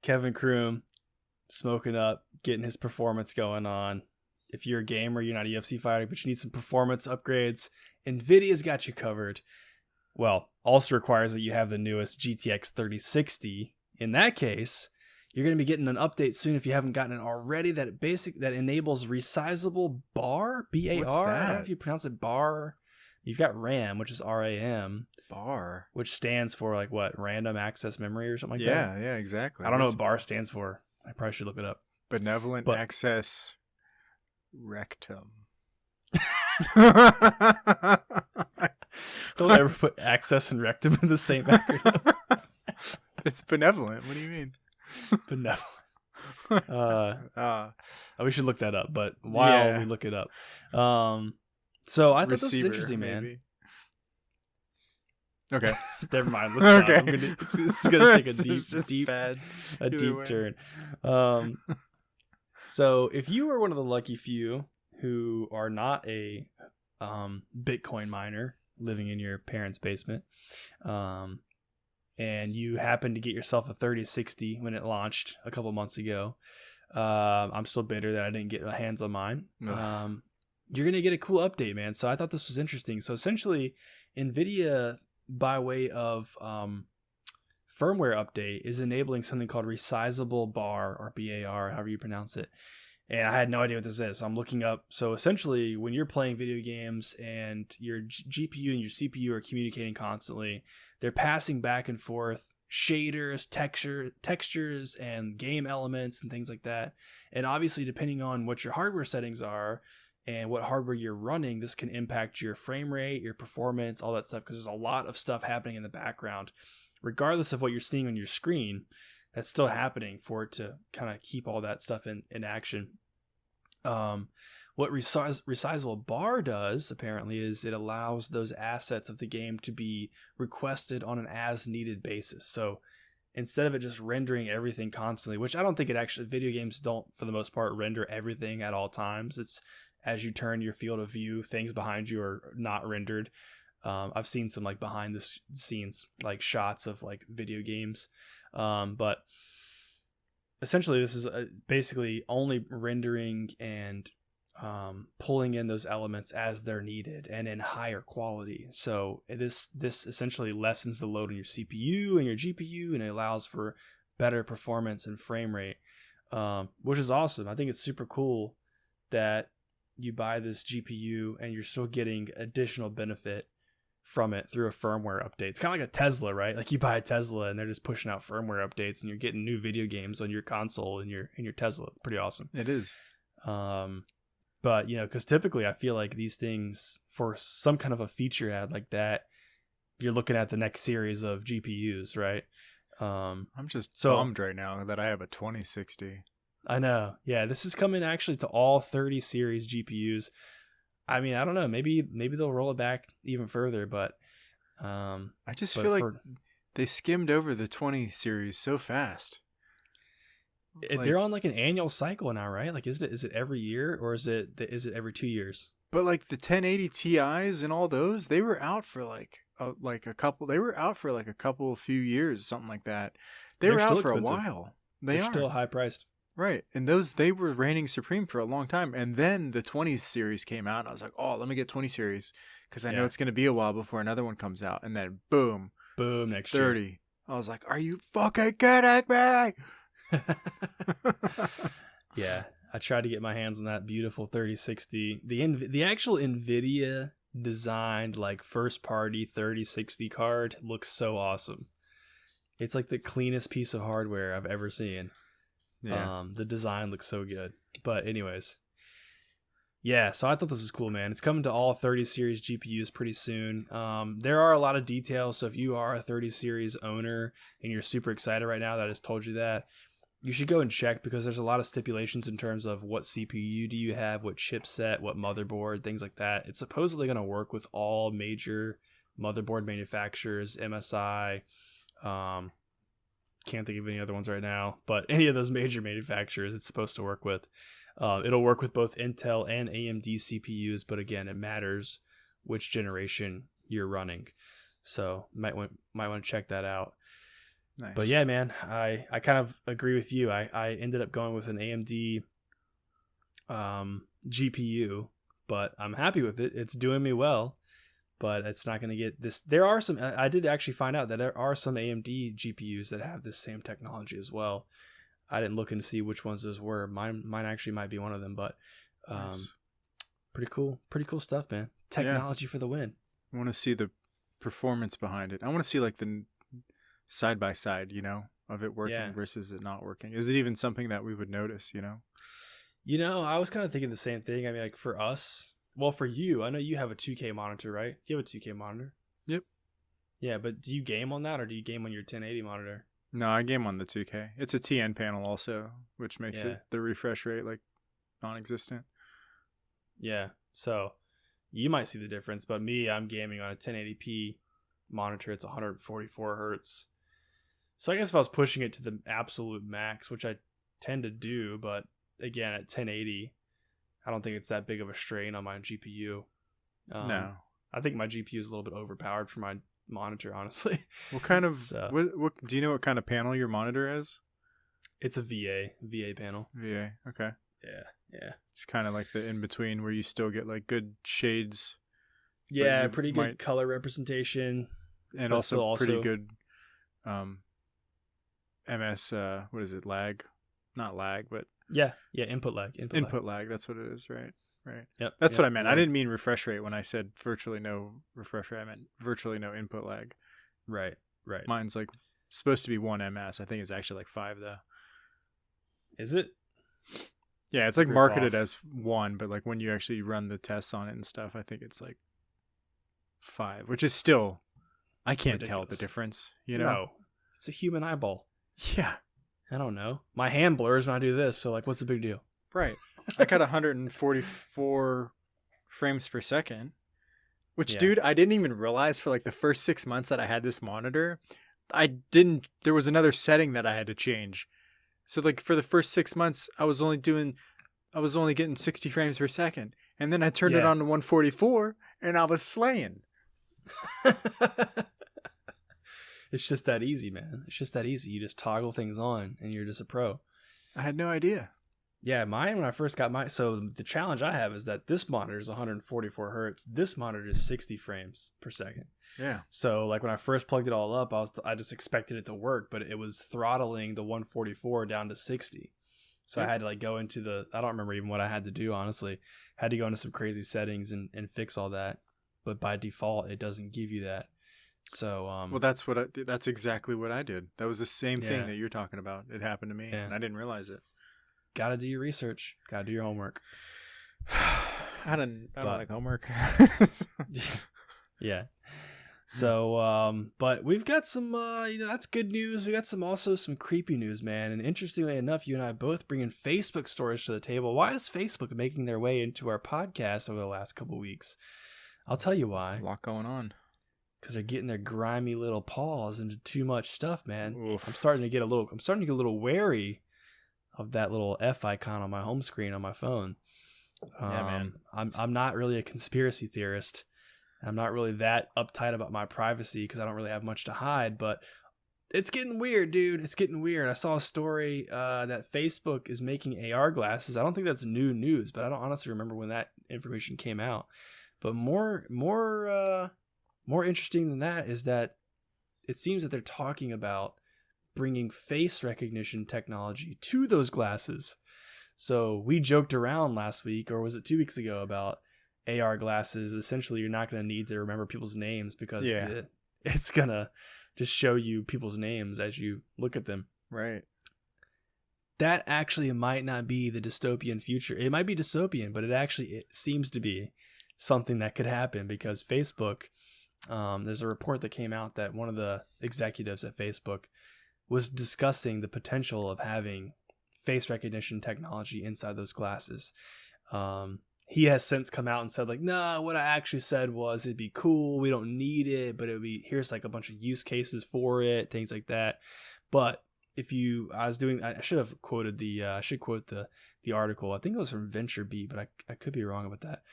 Kevin Croom smoking up, getting his performance going on. If you're a gamer, you're not a UFC fighter, but you need some performance upgrades, NVIDIA's got you covered. Well, also requires that you have the newest GTX 3060. In that case, you're going to be getting an update soon if you haven't gotten it already that enables Resizable bar, B-A-R. What's that? I don't know if you pronounce it bar. You've got RAM, which is RAM. Bar. Which stands for like what? Random access memory or something like that? Yeah, exactly. I don't know what bar stands for. I probably should look it up. Benevolent access rectum. Don't ever put access and rectum in the same acronym. It's benevolent. What do you mean? Benevolent. We should look that up, but while we look it up. So I thought this was interesting, maybe. man. Okay. Never mind. Let's stop. It's gonna take a deep turn. So if you are one of the lucky few who are not a Bitcoin miner living in your parents' basement, and you happen to get yourself a 3060 when it launched a couple months ago, I'm still bitter that I didn't get hands on mine. You're going to get a cool update, man. So I thought this was interesting. So essentially, NVIDIA, by way of firmware update, is enabling something called Resizable bar, or BAR, however you pronounce it. And I had no idea what this is. So I'm looking up. So essentially, when you're playing video games and your GPU and your CPU are communicating constantly, they're passing back and forth shaders, textures, and game elements and things like that. And obviously, depending on what your hardware settings are and what hardware you're running, this can impact your frame rate, your performance, all that stuff, because there's a lot of stuff happening in the background. Regardless of what you're seeing on your screen, that's still happening for it to kind of keep all that stuff in action. What Resizable bar does, apparently, is it allows those assets of the game to be requested on an as-needed basis. So instead of it just rendering everything constantly, which I don't think it actually, video games don't for the most part render everything at all times. It's as you turn your field of view, things behind you are not rendered. I've seen some like behind the scenes like shots of like video games, but essentially this is basically only rendering and pulling in those elements as they're needed and in higher quality. So this essentially lessens the load on your CPU and your GPU, and it allows for better performance and frame rate, which is awesome. I think it's super cool that you buy this GPU and you're still getting additional benefit from it through a firmware update. It's kind of like a Tesla, right? Like you buy a Tesla and they're just pushing out firmware updates and you're getting new video games on your console and your Tesla. Pretty awesome. It is. But because typically I feel like these things, for some kind of a feature ad like that, you're looking at the next series of GPUs, right? I'm just bummed right now that I have a 2060. I know. Yeah, this is coming actually to all 30 series GPUs. I mean, I don't know. Maybe they'll roll it back even further, but I just feel like they skimmed over the 20 series so fast. They're on like an annual cycle now, right? Like, is it every year or is it every 2 years? But like the 1080 Ti's and all those, they were out for like a couple. They were out for like a couple few years, something like that. They're out for expensive. A while. They're still high priced. Right. And they were reigning supreme for a long time. And then the 20 series came out and I was like, oh, let me get 20 series because I know it's going to be a while before another one comes out. And then boom, next 30. year. I was like, are you fucking kidding me? Yeah. I tried to get my hands on that beautiful 3060. The actual NVIDIA designed like first party 3060 card looks so awesome. It's like the cleanest piece of hardware I've ever seen. Yeah. The design looks so good. But anyways, yeah, so I thought this was cool, man. It's coming to all 30 series GPUs pretty soon. There are a lot of details, so if you are a 30 series owner and you're super excited right now that I just told you that, you should go and check because there's a lot of stipulations in terms of what CPU do you have, what chipset, what motherboard, things like that. It's supposedly going to work with all major motherboard manufacturers, MSI, can't think of any other ones right now, but any of those major manufacturers it's supposed to work with. It'll work with both Intel and AMD CPUs, but again, it matters which generation you're running. So might want to check that out. Nice. But yeah, man, I kind of agree with you. I ended up going with an AMD GPU, but I'm happy with it. It's doing me well. But it's not going to get this. There are some, I did actually find out that there are some AMD GPUs that have this same technology as well. I didn't look and see which ones those were. Mine actually might be one of them, but nice. Pretty cool stuff, man. Technology for the win. I want to see the performance behind it. I want to see like the side by side, of it working versus it not working. Is it even something that we would notice, I was kind of thinking the same thing. I mean, like for us, well, for you, I know you have a 2K monitor, right? You have a 2K monitor? Yep. Yeah, but do you game on that or do you game on your 1080 monitor? No, I game on the 2K. It's a TN panel also, which makes it the refresh rate like non-existent. Yeah, so you might see the difference, but me, I'm gaming on a 1080p monitor. It's 144 hertz. So I guess if I was pushing it to the absolute max, which I tend to do, but again, at 1080... I don't think it's that big of a strain on my GPU. No. I think my GPU is a little bit overpowered for my monitor, honestly. What kind of, what do you know what kind of panel your monitor is? It's a VA panel. VA, okay. Yeah. It's kind of like the in-between where you still get like good shades. Yeah, pretty good color representation. And also pretty good MS, what is it, lag? Not lag, but... Yeah, input lag. Input lag, that's what it is, right? Yep. That's what I meant. I didn't mean refresh rate when I said virtually no refresh rate. I meant virtually no input lag. Right. Mine's like supposed to be 1 ms. I think it's actually like 5 though. Is it? Yeah, it's like marketed as 1, but like when you actually run the tests on it and stuff, I think it's like 5, which is still, I can't tell the difference, No, it's a human eyeball. Yeah. I don't know. My hand blurs when I do this, so like, what's the big deal? Right. I got 144 frames per second, which, dude, I didn't even realize for like the first 6 months that I had this monitor, there was another setting that I had to change. So like for the first 6 months, I was only getting 60 frames per second. And then I turned it on to 144 and I was slaying. It's just that easy, man. It's just that easy. You just toggle things on and you're just a pro. I had no idea. Yeah, mine when I first got mine. So the challenge I have is that this monitor is 144 hertz. This monitor is 60 frames per second. Yeah. So like when I first plugged it all up, I just expected it to work, but it was throttling the 144 down to 60. So I had to like go into I don't remember even what I had to do, honestly. Had to go into some crazy settings and fix all that. But by default, it doesn't give you that. So well, that's exactly what I did. That was the same thing that you're talking about. It happened to me and I didn't realize it. Gotta do your research. Gotta do your homework. I don't like homework. Yeah. So, but we've got some, that's good news. We got also some creepy news, man. And interestingly enough, you and I both bringing Facebook stories to the table. Why is Facebook making their way into our podcast over the last couple of weeks? I'll tell you why. A lot going on. Because they're getting their grimy little paws into too much stuff, man. Oof. I'm starting to get a little wary of that little F icon on my home screen on my phone. Yeah, man. I'm not really a conspiracy theorist. I'm not really that uptight about my privacy because I don't really have much to hide, but it's getting weird, dude. It's getting weird. I saw a story that Facebook is making AR glasses. I don't think that's new news, but I don't honestly remember when that information came out. But more interesting than that is that it seems that they're talking about bringing face recognition technology to those glasses. So we joked around last week, or was it 2 weeks ago, about AR glasses. Essentially, you're not going to need to remember people's names because it's going to just show you people's names as you look at them. Right. That actually might not be the dystopian future. It might be dystopian, but it seems to be something that could happen because Facebook, there's a report that came out that one of the executives at Facebook was discussing the potential of having face recognition technology inside those glasses. He has since come out and said like, nah, what I actually said was it'd be cool. We don't need it, but here's like a bunch of use cases for it, things like that. But I should quote the article. I think it was from VentureBeat, but I could be wrong about that.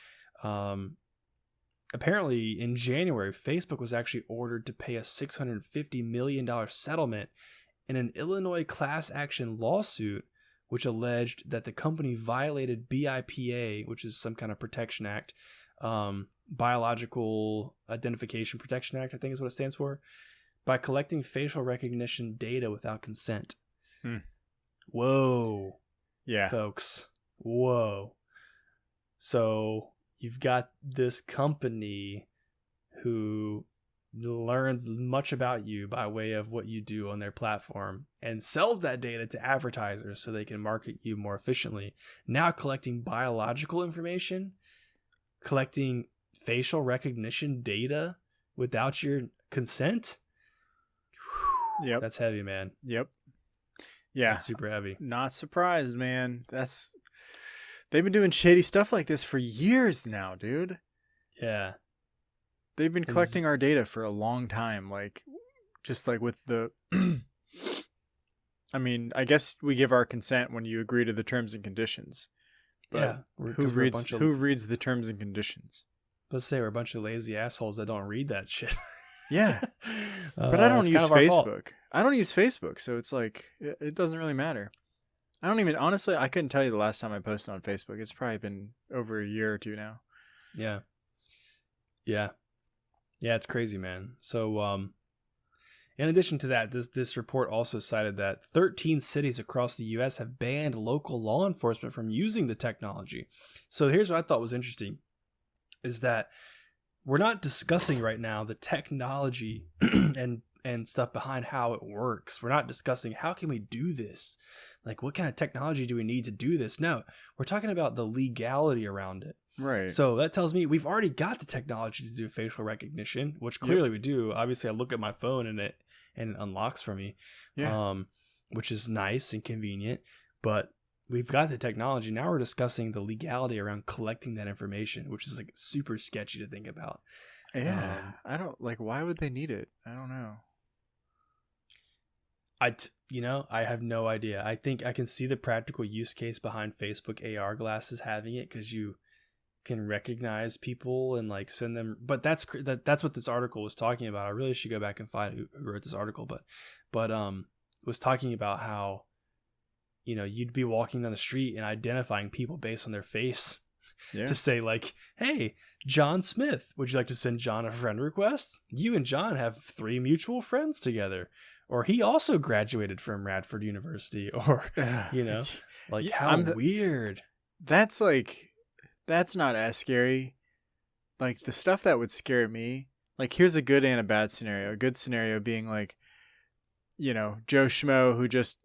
Apparently in January, Facebook was actually ordered to pay a $650 million settlement in an Illinois class action lawsuit, which alleged that the company violated BIPA, which is some kind of protection act, Biological Identification Protection Act, I think is what it stands for, by collecting facial recognition data without consent. Whoa. Yeah. Folks. Whoa. So you've got this company who learns much about you by way of what you do on their platform and sells that data to advertisers so they can market you more efficiently. Now collecting biological information, collecting facial recognition data without your consent. Yep. That's heavy, man. Yep. Yeah. That's super heavy. Not surprised, man. They've been doing shady stuff like this for years now, dude. Yeah. They've been collecting our data for a long time, like just like with the I mean, I guess we give our consent when you agree to the terms and conditions. But who reads the terms and conditions? Let's say we're a bunch of lazy assholes that don't read that shit. Yeah. But I don't use Facebook. I don't use Facebook, so it's like it doesn't really matter. Honestly, I couldn't tell you the last time I posted on Facebook. It's probably been over a year or two now. Yeah. Yeah. Yeah, it's crazy, man. So, in addition to that, this report also cited that 13 cities across the U.S. have banned local law enforcement from using the technology. So here's what I thought was interesting, is that we're not discussing right now the technology and stuff behind how it works. We're not discussing how can we do this? Like, what kind of technology do we need to do this? No, we're talking about the legality around it. Right. So that tells me we've already got the technology to do facial recognition, which clearly we do. Obviously, I look at my phone and it unlocks for me, which is nice and convenient. But we've got the technology. Now we're discussing the legality around collecting that information, which is like super sketchy to think about. Yeah. I don't why would they need it? I don't know. I have no idea. I think I can see the practical use case behind Facebook AR glasses having it, because you can recognize people and like send them. But that's what this article was talking about. I really should go back and find who wrote this article, but was talking about how, you'd be walking down the street and identifying people based on their face. Yeah. To say like, hey, John Smith, would you like to send John a friend request? You and John have 3 mutual friends together. Or he also graduated from Radford University. Or, like, how weird. That's not as scary. Like, the stuff that would scare me, like, here's a good and a bad scenario. A good scenario being like, Joe Schmo who just,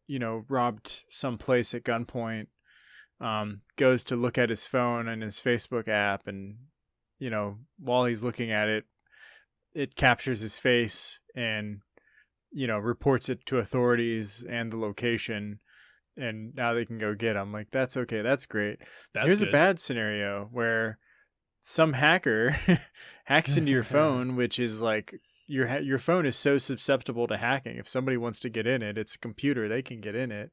robbed some place at gunpoint, goes to look at his phone and his Facebook app, and while he's looking at it, it captures his face and reports it to authorities and the location, and now they can go get him. Like, that's okay, that's great. Here's good. A bad scenario where some hacker hacks into your phone, which is like your phone is so susceptible to hacking. If somebody wants to get in it, it's a computer, they can get in it.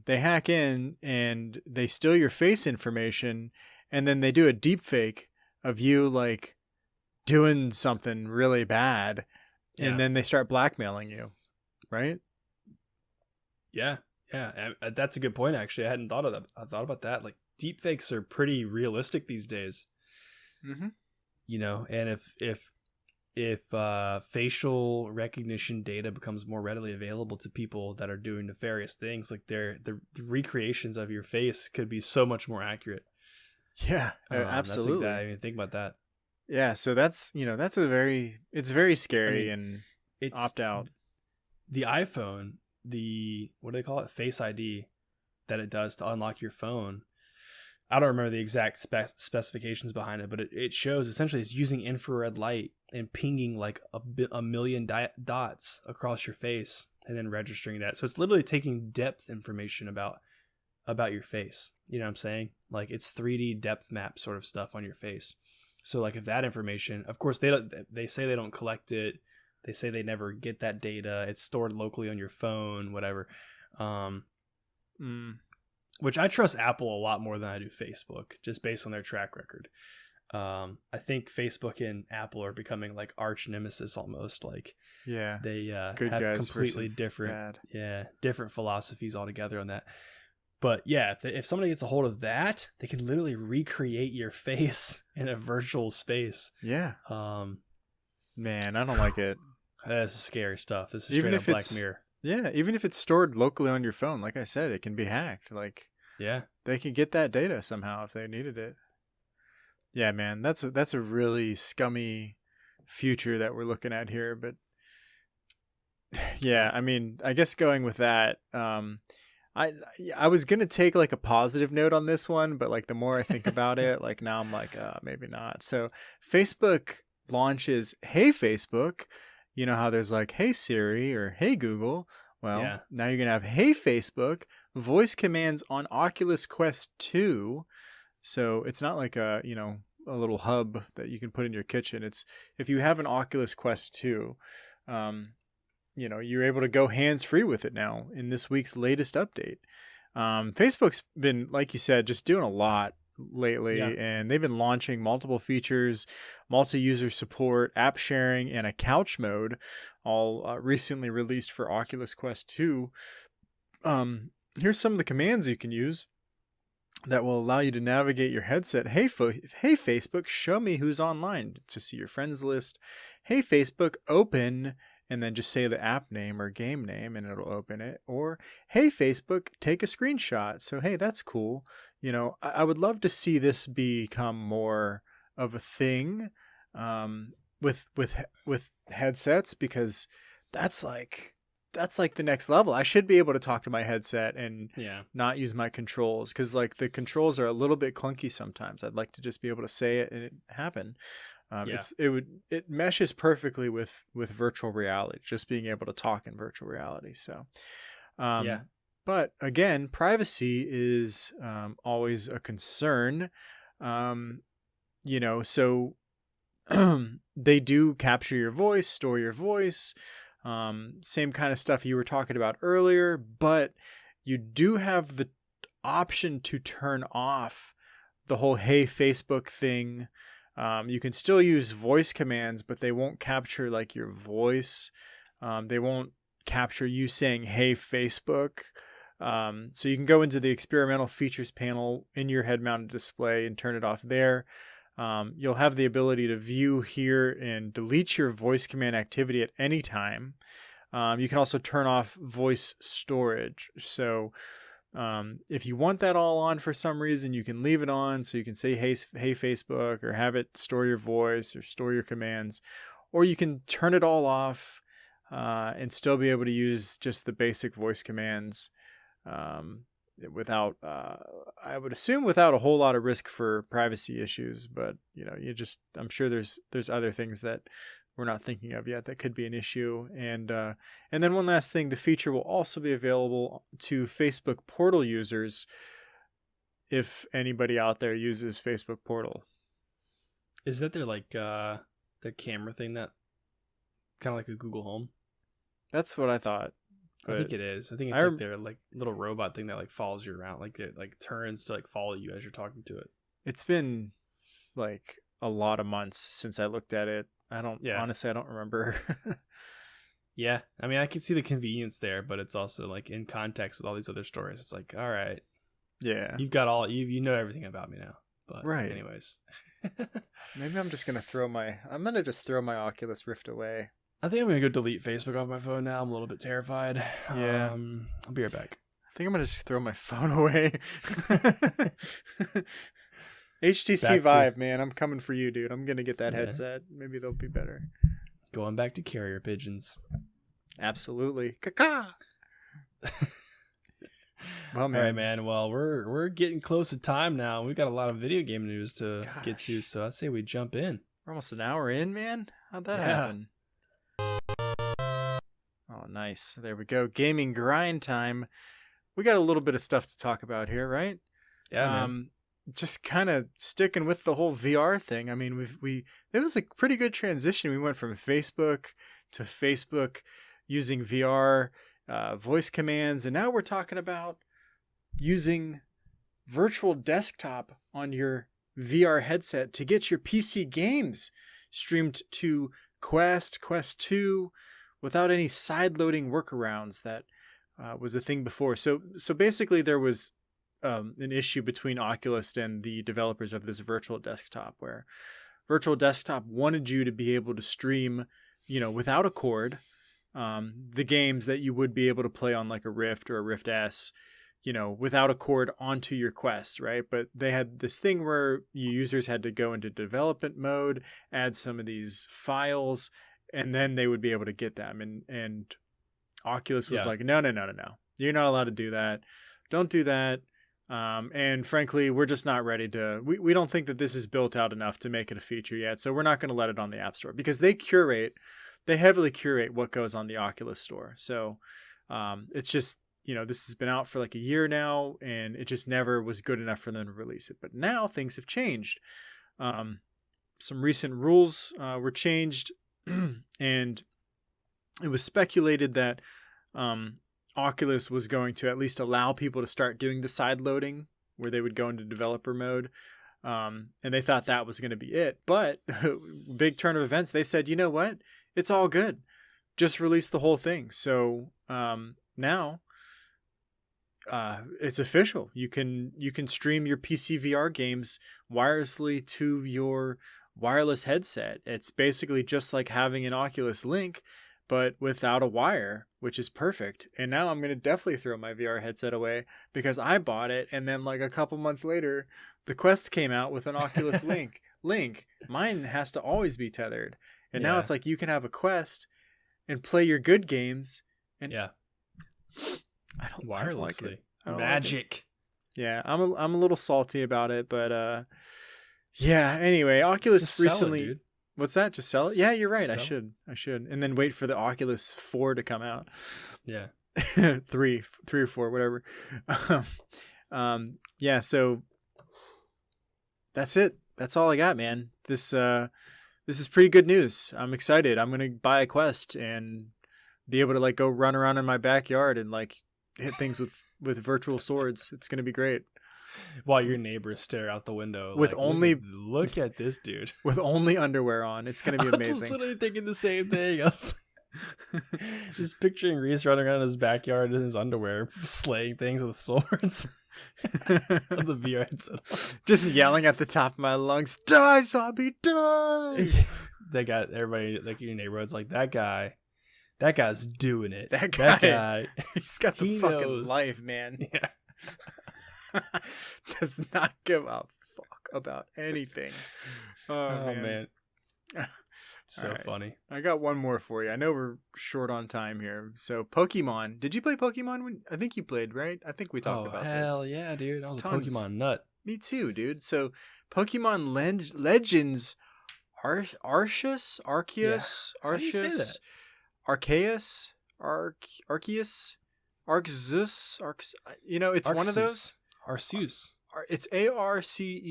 They hack in and they steal your face information, and then they do a deep fake of you like doing something really bad, and then they start blackmailing you, right? Yeah. That's a good point, actually. I hadn't thought of that. I thought about that. Like, deep fakes are pretty realistic these days. Mm-hmm. And if facial recognition data becomes more readily available to people that are doing nefarious things, like the recreations of your face could be so much more accurate. Yeah, absolutely. I mean, think about that. Yeah, so that's it's very scary. And it's opt out. The iPhone, what do they call it? Face ID that it does to unlock your phone. I don't remember the exact specifications behind it, but it shows essentially it's using infrared light and pinging like a million dots across your face and then registering that. So it's literally taking depth information about your face. You know what I'm saying? Like, it's 3D depth map sort of stuff on your face. So like, if that information, of course they say they don't collect it. They say they never get that data. It's stored locally on your phone, whatever. Which I trust Apple a lot more than I do Facebook, just based on their track record. I think Facebook and Apple are becoming like arch nemesis almost. Like, they have completely different philosophies altogether on that. But yeah, if somebody gets a hold of that, they can literally recreate your face in a virtual space. Yeah. Man, I don't like it. That's scary stuff. This is straight up Black Mirror. Yeah, even if it's stored locally on your phone, like I said, it can be hacked. Like, they can get that data somehow if they needed it. Yeah, man, that's a really scummy future that we're looking at here. But yeah, I mean, I guess going with that, I was gonna take like a positive note on this one, but like the more I think about it, like now I'm like, maybe not. So Facebook launches Hey Facebook. You know how there's like Hey Siri or Hey Google. Well, now you're gonna have Hey Facebook voice commands on Oculus Quest 2. So it's not like a little hub that you can put in your kitchen. It's if you have an Oculus Quest 2, you're able to go hands-free with it now in this week's latest update. Facebook's been, like you said, just doing a lot lately, and they've been launching multiple features, multi-user support, app sharing, and a couch mode, all recently released for Oculus Quest 2. Here's some of the commands you can use that will allow you to navigate your headset. Hey Facebook, show me who's online to see your friends list. Hey Facebook, open, and then just say the app name or game name and it'll open it. Or, hey Facebook, take a screenshot. So, hey, that's cool. I would love to see this become more of a thing with headsets, because that's like the next level. I should be able to talk to my headset and not use my controls, because like the controls are a little bit clunky sometimes. I'd like to just be able to say it and it happen. It meshes perfectly with virtual reality, just being able to talk in virtual reality. So, but again, privacy is always a concern. So they do capture your voice, store your voice. Same kind of stuff you were talking about earlier, but you do have the option to turn off the whole "Hey Facebook" thing. You can still use voice commands, but they won't capture like your voice. They won't capture you saying "Hey Facebook." So you can go into the experimental features panel in your head-mounted display and turn it off there. You'll have the ability to view, hear, and delete your voice command activity at any time. You can also turn off voice storage. So if you want that all on for some reason, you can leave it on so you can say hey Facebook, or have it store your voice or store your commands, or you can turn it all off and still be able to use just the basic voice commands without I would assume without a whole lot of risk for privacy issues. But I'm sure there's other things that we're not thinking of yet that could be an issue. And then one last thing, the feature will also be available to Facebook Portal users if anybody out there uses Facebook Portal. Is that their their camera thing, that kind of like a Google Home? That's what I thought. I think it is. I think it's like their little robot thing that follows you around, it turns to follow you as you're talking to it. It's been a lot of months since I looked at it. Honestly, I don't remember. Yeah, I mean, I can see the convenience there, but it's also in context with all these other stories. It's all right, yeah, you've got you know everything about me now. But right. Anyways, maybe I'm just gonna throw my Oculus Rift away. I think I'm gonna go delete Facebook off my phone now. I'm a little bit terrified. Yeah, I'll be right back. I think I'm gonna just throw my phone away. HTC Vive, man, I'm coming for you, dude. I'm gonna get that headset. Maybe they'll be better. Going back to carrier pigeons. Absolutely. Caca. Well, man. All right, man. Well, we're getting close to time now. We've got a lot of video game news to get to, so I'd say we jump in. We're almost an hour in, man. How'd that happen? Oh, nice. There we go. Gaming grind time. We got a little bit of stuff to talk about here, right? Yeah, man. Just kind of sticking with the whole VR thing. I mean, it was a pretty good transition. We went from Facebook to Facebook using VR voice commands, and now we're talking about using virtual desktop on your VR headset to get your PC games streamed to Quest 2 without any side-loading workarounds that was a thing before. So basically there was an issue between Oculus and the developers of this virtual desktop, where virtual desktop wanted you to be able to stream, without a cord, the games that you would be able to play on a Rift or a Rift S, without a cord onto your Quest, right? But they had this thing where users had to go into development mode, add some of these files, and then they would be able to get them. And Oculus was like, no. You're not allowed to do that. Don't do that. And frankly, we're just not ready to, we don't think that this is built out enough to make it a feature yet. So we're not going to let it on the App Store, because they heavily curate what goes on the Oculus Store. So it's just, this has been out for a year now, and it just never was good enough for them to release it. But now things have changed. Some recent rules were changed, and it was speculated that Oculus was going to at least allow people to start doing the side loading, where they would go into developer mode. And they thought that was going to be it. But big turn of events, they said, you know what? It's all good. Just release the whole thing. So now it's official. You can stream your PC VR games wirelessly to your wireless headset. It's basically just like having an Oculus Link, but without a wire, which is perfect. And now I'm going to definitely throw my VR headset away, because I bought it, and then a couple months later, the Quest came out with an Oculus Link. Mine has to always be tethered. And now it's you can have a Quest and play your good games. And I don't wirelessly. I don't Magic. Yeah, I'm a little salty about it, but anyway, Oculus Just recently... sell it, dude. What's that? Just sell it? Yeah, you're right. Sell. I should. And then wait for the Oculus 4 to come out. Yeah. 3 or 4, whatever. So that's it. That's all I got, man. This is pretty good news. I'm excited. I'm going to buy a Quest and be able to like go run around in my backyard and like hit things with virtual swords. It's gonna be great. While your neighbors stare out the window, With like, only look at this dude with only underwear on. It's gonna be amazing. I was literally thinking the same thing. I was just picturing Reese running around his backyard in his underwear, slaying things with swords. On the VR headset, just yelling at the top of my lungs, "Die, zombie, die!" They got everybody like your neighborhood's like that guy's doing it. That guy he's got the fucking knows. life, man. Yeah. Does not give a fuck about anything. Oh man. So funny. I got one more for you. I know we're short on time here. So Pokemon. Did you play Pokemon? I think you played, right? I think we talked about this. Hell yeah, dude. I was a Pokemon nut. Me too, dude. So Pokemon Legends Arceus? You know, it's one of those. Arceus. It's Arceus.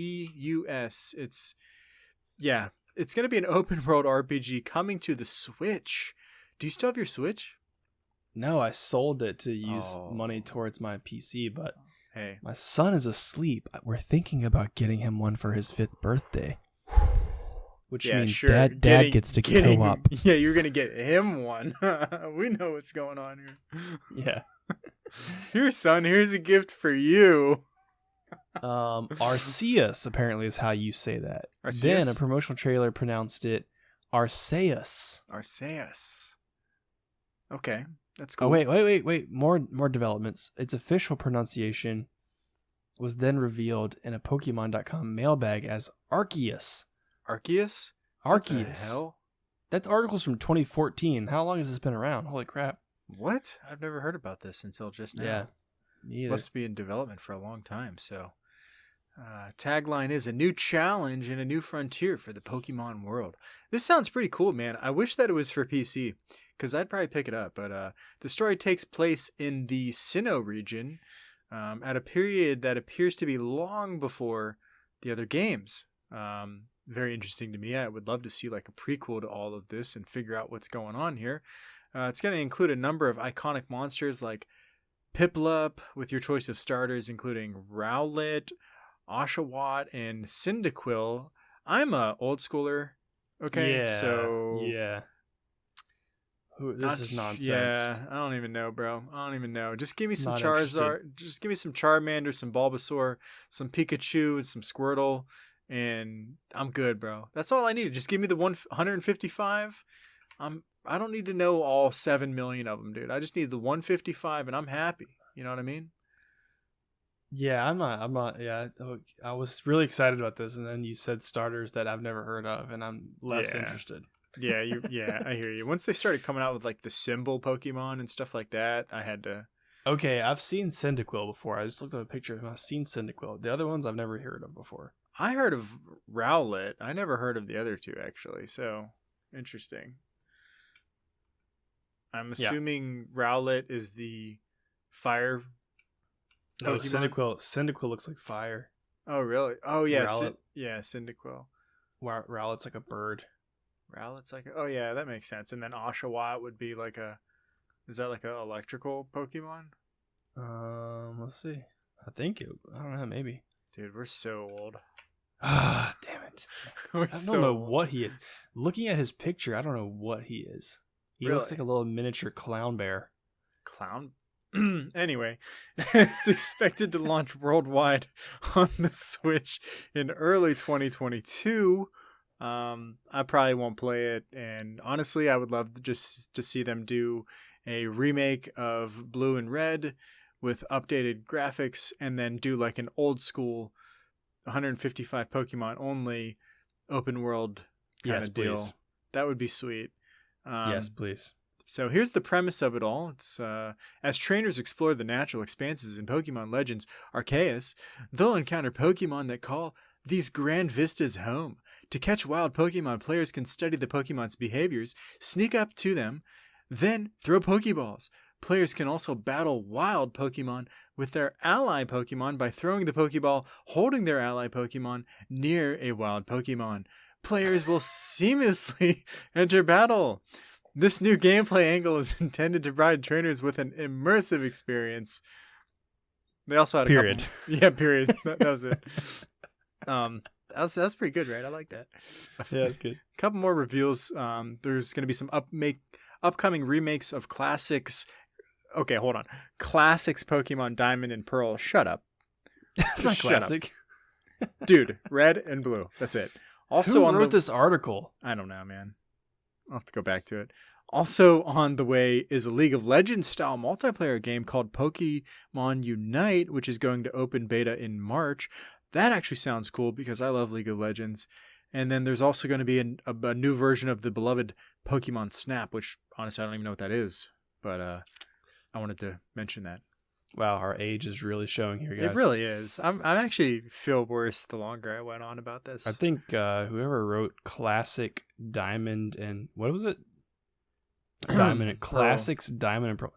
It's going to be an open world RPG coming to the Switch. Do you still have your Switch? No, I sold it to use money towards my PC, but hey, my son is asleep. We're thinking about getting him one for his 5th birthday. Which means sure. Dad gets to co-op. Yeah, you're going to get him one. We know what's going on here. Yeah. Here, son, here's a gift for you. Arceus apparently is how you say that. Arceus? Then a promotional trailer pronounced it Arceus. Okay, that's cool. Oh wait. More developments. Its official pronunciation was then revealed in a Pokemon.com mailbag as Arceus. Arceus? What the hell? That article's from 2014. How long has this been around? Holy crap. What? I've never heard about this until just now. Yeah. Me either. Must be in development for a long time, so... tagline is a new challenge and a new frontier for the Pokemon world. This sounds pretty cool, man. I wish that it was for PC, because I'd probably pick it up. But the story takes place in the Sinnoh region at a period that appears to be long before the other games. Very interesting to me. I would love to see like a prequel to all of this and figure out what's going on here. It's going to include a number of iconic monsters like Piplup, with your choice of starters including Rowlet, Oshawott, and Cyndaquil. I'm a old schooler. Okay, yeah, so yeah. This is nonsense. Yeah, I don't even know, bro. I don't even know. Just give me some Charizard. Just give me some Charmander, some Bulbasaur, some Pikachu, and some Squirtle, and I'm good, bro. That's all I need. Just give me the 155. I don't need to know all 7 million of them, dude. I just need the 155, and I'm happy. You know what I mean? Yeah, I'm not. Yeah, I was really excited about this, and then you said starters that I've never heard of, and I'm less interested. Yeah, I hear you. Once they started coming out with like the symbol Pokemon and stuff like that, I had to. Okay, I've seen Cyndaquil before. I just looked at a picture of him. I've seen Cyndaquil. The other ones I've never heard of before. I heard of Rowlet. I never heard of the other two actually. So interesting. I'm assuming Rowlet is the fire. No, Cyndaquil looks like fire. Oh, really? Oh, yeah. Rowlet. Cyndaquil. Rowlet's like a bird. Rowlet's like oh, yeah, that makes sense. And then Oshawott would be like is that like a electrical Pokemon? Let's see. I don't know, maybe. Dude, we're so old. Ah, damn it. I don't know what he is. Looking at his picture, I don't know what he is. He looks like a little miniature clown bear. Clown? Anyway, it's expected to launch worldwide on the Switch in early 2022. I probably won't play it, and honestly, I would love just to see them do a remake of Blue and Red with updated graphics, and then do like an old school 155 Pokemon only open world kind of deal. Please. That would be sweet. Yes, please. So here's the premise of it all. It's as trainers explore the natural expanses in Pokémon Legends Arceus, they'll encounter Pokémon that call these grand vistas home. To catch wild Pokémon, players can study the Pokémon's behaviors, sneak up to them, then throw Pokéballs. Players can also battle wild Pokémon with their ally Pokémon by throwing the Pokéball, holding their ally Pokémon near a wild Pokémon. Players will seamlessly enter battle. This new gameplay angle is intended to provide trainers with an immersive experience. They also had a Period. couple... Yeah, period. That was it. That's pretty good, right? I like that. Yeah, that's good. A couple more reveals. There's going to be some upcoming remakes of classics. Okay, hold on. Classics Pokemon Diamond and Pearl. Shut up. It's not classic. Dude, red and blue. That's it. Also, who wrote this article? I don't know, man. I'll have to go back to it. Also on the way is a League of Legends style multiplayer game called Pokémon Unite, which is going to open beta in March. That actually sounds cool because I love League of Legends. And then there's also going to be a new version of the beloved Pokemon Snap, which honestly I don't even know what that is. But I wanted to mention that. Wow, our age is really showing here, guys. It really is. I'm actually feel worse the longer I went on about this. I think whoever wrote Classic Diamond and what was it? Diamond and Classics Diamond and Pearl.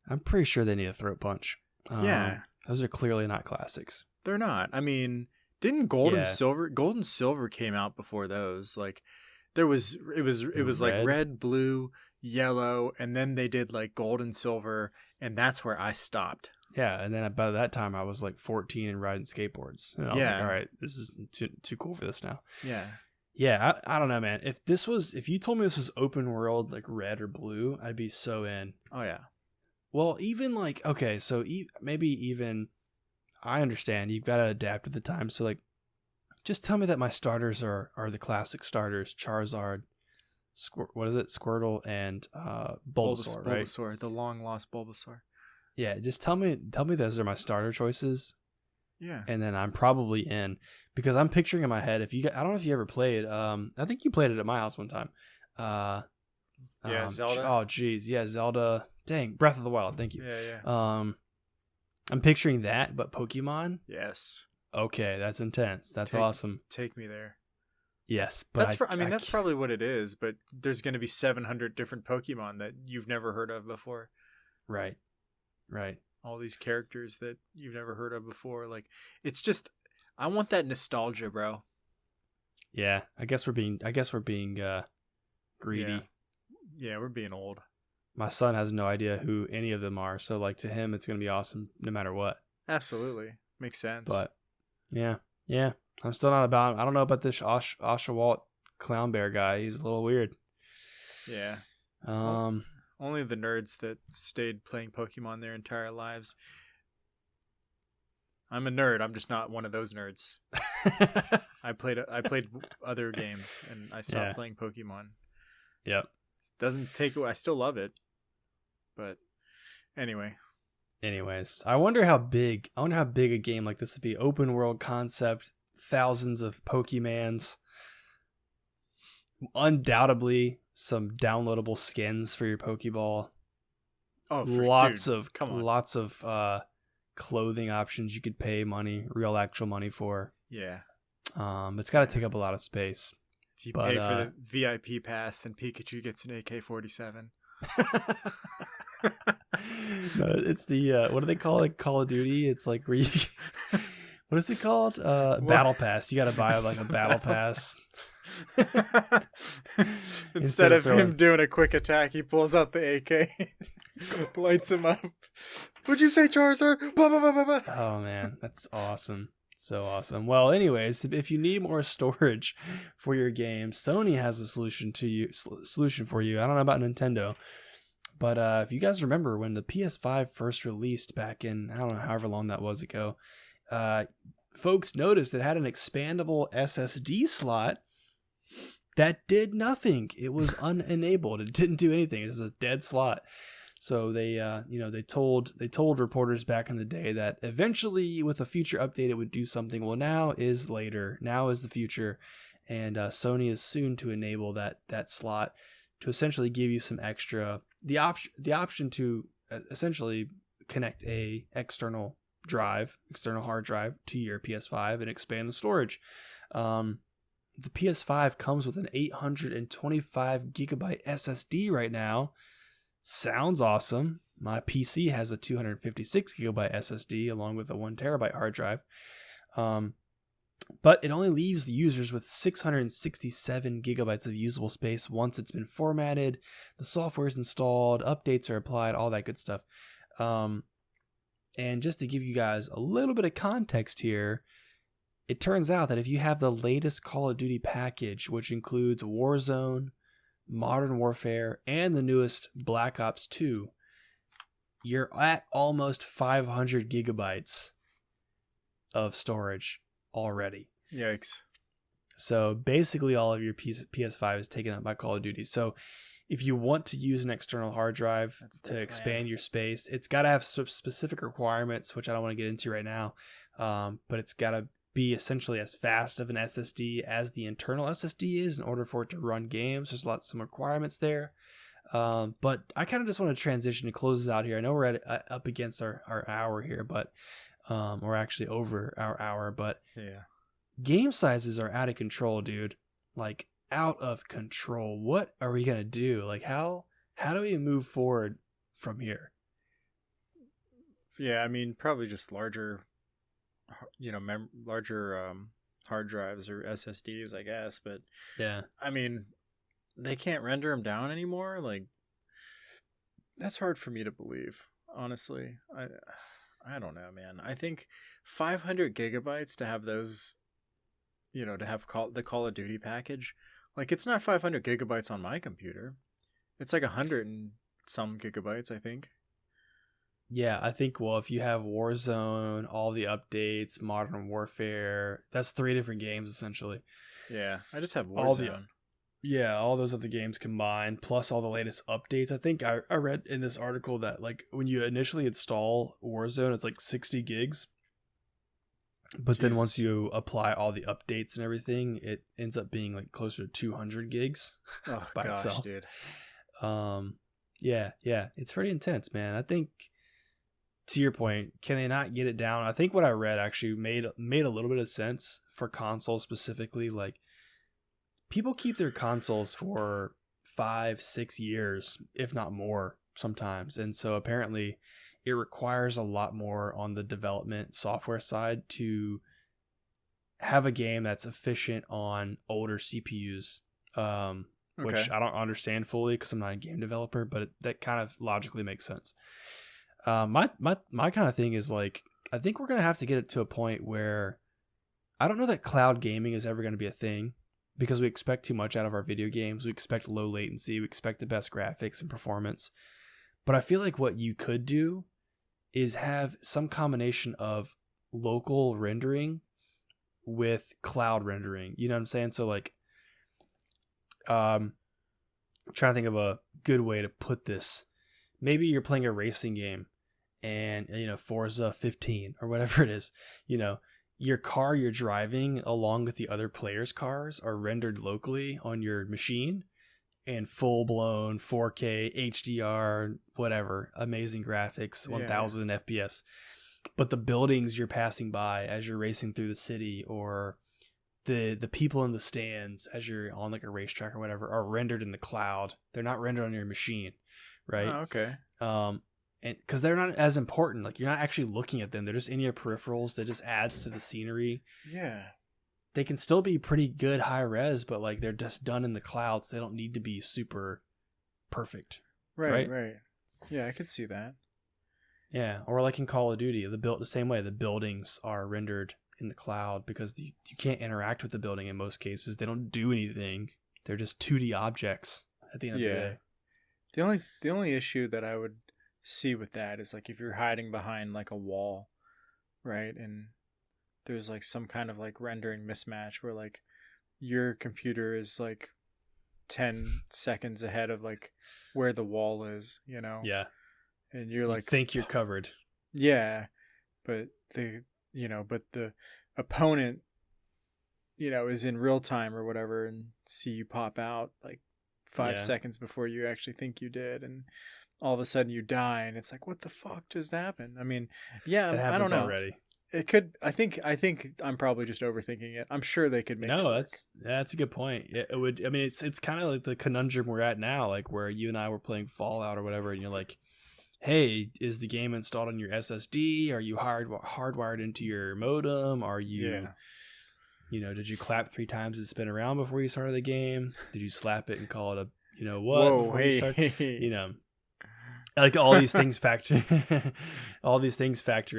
I'm pretty sure they need a throat punch. Yeah, those are clearly not classics. They're not. I mean, didn't Gold and Silver? Gold and Silver came out before those. Like, it was like red, blue, yellow, and then they did like Gold and Silver, and that's where I stopped. Yeah, and then by that time I was like 14 and riding skateboards. And I was like, all right, this is too cool for this now. Yeah. Yeah, I don't know, man. If you told me this was open world, like red or blue, I'd be so in. Oh yeah. Well, even like, okay, so maybe even, I understand you've got to adapt to the time. So like, just tell me that my starters are the classic starters: Charizard, Squirtle, and Bulbasaur, right? Bulbasaur, the long lost Bulbasaur. Yeah, just tell me those are my starter choices. Yeah. And then I'm probably in, because I'm picturing in my head, I don't know if you ever played, I think you played it at my house one time. Zelda. Oh geez. Yeah. Zelda. Dang. Breath of the Wild. Thank you. Yeah. I'm picturing that, but Pokemon. Yes. Okay. That's intense. That's awesome. Take me there. Yes. But that's probably what it is, but there's going to be 700 different Pokemon that you've never heard of before. Right. All these characters that you've never heard of before. Like, it's just, I want that nostalgia, bro. Yeah, I guess we're being greedy. Yeah, we're being old. My son has no idea who any of them are, so like to him, it's gonna be awesome no matter what. Absolutely, makes sense. But yeah, I'm still not about. I don't know about this Oshawott clown bear guy. He's a little weird. Yeah. Only the nerds that stayed playing Pokemon their entire lives. I'm a nerd. I'm just not one of those nerds. I played other games and I stopped playing Pokemon. Yep. Doesn't take away. I still love it. But anyway. Anyways, I wonder how big a game like this would be. Open world concept, thousands of Pokemans. Undoubtedly some downloadable skins for your Pokeball. Oh, lots of clothing options you could pay real actual money for. Yeah. It's got to take up a lot of space. If you pay for the VIP pass, then Pikachu gets an AK-47. No, it's the what do they call it? Call of Duty. It's like where you, what is it called? Battle Pass. You got to buy like a battle pass. Instead of him doing a quick attack, he pulls out the AK, lights him up. What'd you say, Charizard? Blah, blah, blah, blah, blah. Oh man, that's awesome. So awesome. Well, anyways, if you need more storage for your game, Sony has a solution for you. I don't know about Nintendo, but if you guys remember when the PS5 first released back in, I don't know, however long that was ago, folks noticed it had an expandable SSD slot that did nothing. It was unenabled. It didn't do anything. It was a dead slot. So they told reporters back in the day that eventually with a future update it would do something. Well, now is later. Now is the future, and Sony is soon to enable that slot to essentially give you some extra the option to essentially connect a external hard drive to your PS5 and expand the storage. The PS5 comes with an 825 gigabyte SSD right now. Sounds awesome. My PC has a 256 gigabyte SSD along with a 1 terabyte hard drive. But it only leaves the users with 667 gigabytes of usable space once it's been formatted, the software is installed, updates are applied, all that good stuff. And just to give you guys a little bit of context here, it turns out that if you have the latest Call of Duty package, which includes Warzone, Modern Warfare, and the newest Black Ops 2, you're at almost 500 gigabytes of storage already. Yikes. So basically all of your PS5 is taken up by Call of Duty. So if you want to use an external hard drive to expand your space, it's got to have specific requirements, which I don't want to get into right now. But it's got to be essentially as fast of an SSD as the internal SSD is in order for it to run games. There's some requirements there. But I kind of just want to transition to close this out here. I know we're up against our hour here, but we're actually over our hour. But yeah, game sizes are out of control, dude. Like out of control. What are we gonna do? Like how do we move forward from here? Yeah, I mean probably just larger, larger hard drives or SSDs, I guess. But yeah, I mean, they can't render them down anymore. Like that's hard for me to believe, honestly. I don't know, man. I think 500 gigabytes to have those, to have the Call of Duty package, like it's not 500 gigabytes on my computer. It's like 100 and some gigabytes, I think. Yeah, I think, well, if you have Warzone, all the updates, Modern Warfare, that's 3 different games essentially. Yeah, I just have Warzone. All those other games combined, plus all the latest updates. I think I read in this article that like when you initially install Warzone, it's like 60 gigs. But then once you apply all the updates and everything, it ends up being like closer to 200 gigs by itself. Dude. Yeah, it's pretty intense, man. I think to your point, can they not get it down? I think what I read actually made a little bit of sense for consoles specifically. Like people keep their consoles for 5-6 years, if not more sometimes. And so apparently it requires a lot more on the development software side to have a game that's efficient on older CPUs, which I don't understand fully because I'm not a game developer, but that kind of logically makes sense. My kind of thing is like, I think we're going to have to get it to a point where I don't know that cloud gaming is ever going to be a thing because we expect too much out of our video games. We expect low latency. We expect the best graphics and performance. But I feel like what you could do is have some combination of local rendering with cloud rendering. You know what I'm saying? So like, I'm trying to think of a good way to put this. Maybe you're playing a racing game and, Forza 15 or whatever it is, your car you're driving along with the other players' cars are rendered locally on your machine and full-blown 4K, HDR, whatever, amazing graphics, 1000 FPS. But the buildings you're passing by as you're racing through the city or the people in the stands as you're on like a racetrack or whatever are rendered in the cloud. They're not rendered on your machine, right? Oh, okay. And because they're not as important, like you're not actually looking at them. They're just in your peripherals. That just adds to the scenery. Yeah. They can still be pretty good high res, but like they're just done in the clouds. They don't need to be super perfect. Right. Yeah, I could see that. Yeah, or like in Call of Duty, the same way the buildings are rendered in the cloud because you can't interact with the building in most cases. They don't do anything. They're just 2D objects at the end of the day. The only issue that I would see with that is like if you're hiding behind like a wall, right? And there's like some kind of like rendering mismatch where like your computer is like 10 seconds ahead of like where the wall is, Yeah. And you're like, think you're covered. Yeah. But the opponent, is in real time or whatever and see you pop out like 5 seconds before you actually think you did. And all of a sudden you die and it's like, what the fuck just happened? I mean, I don't know. Already. It could. I think I'm probably just overthinking it. I'm sure they could make it work. That's a good point. It would. I mean, it's kind of like the conundrum we're at now, like where you and I were playing Fallout or whatever, and you're like, "Hey, is the game installed on your SSD? Are you hardwired into your modem? Are you did you clap 3 times and spin around before you started the game? Did you slap it and call it a Whoa, before hey, you start? hey. Like all these things factor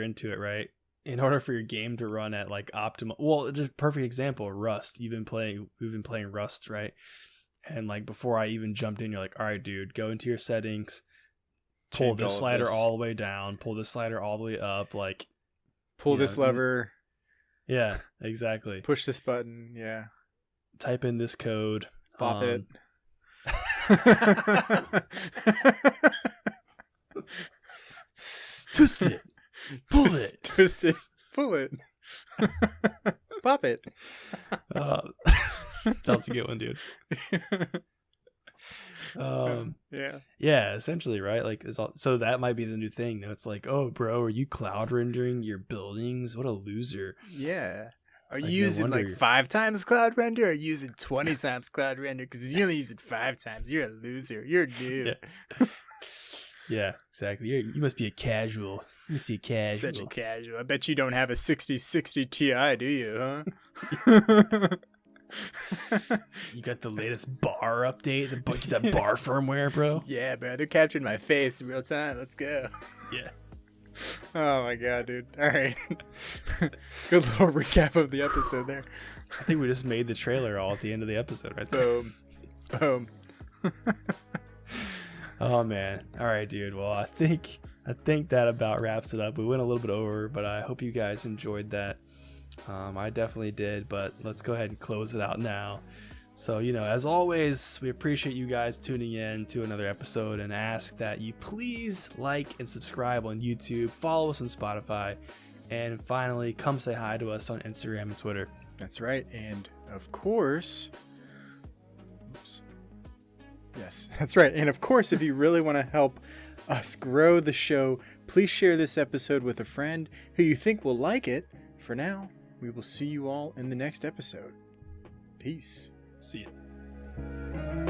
into it, right? In order for your game to run at like optimal, well, just perfect example, Rust. We've been playing Rust, right? And like before I even jumped in, you're like, all right, dude, go into your settings, pull this slider all the way down, pull this slider all the way up, like pull this lever. Yeah, exactly. Push this button. Yeah. Type in this code. Pop it. Twist it. Pull it. Twist it. Pull it. Pop it. That's a good one, dude. Yeah, essentially, right? Like, so that might be the new thing. It's like, oh, bro, are you cloud rendering your buildings? What a loser. Yeah. Are you using like 5 times cloud render, or are you using 20 times cloud render? Because if you only use it 5 times, you're a loser. You're a dude. Yeah, exactly. You must be a casual. You must be a casual. Such a casual. I bet you don't have a 6060 Ti, do you, huh? You got the latest bar update, that bar firmware, bro. Yeah, bro. They're capturing my face in real time. Let's go. Yeah. Oh my god, dude. All right. Good little recap of the episode there. I think we just made the trailer all at the end of the episode right there. Boom. Oh man. All right, dude. Well, I think that about wraps it up. We went a little bit over, but I hope you guys enjoyed that. I definitely did, but let's go ahead and close it out now. So, as always, we appreciate you guys tuning in to another episode and ask that you please like and subscribe on YouTube, follow us on Spotify, and finally, come say hi to us on Instagram and Twitter. That's right. And of course, yes, that's right. And of course, if you really want to help us grow the show, please share this episode with a friend who you think will like it. For now, we will see you all in the next episode. Peace. See ya.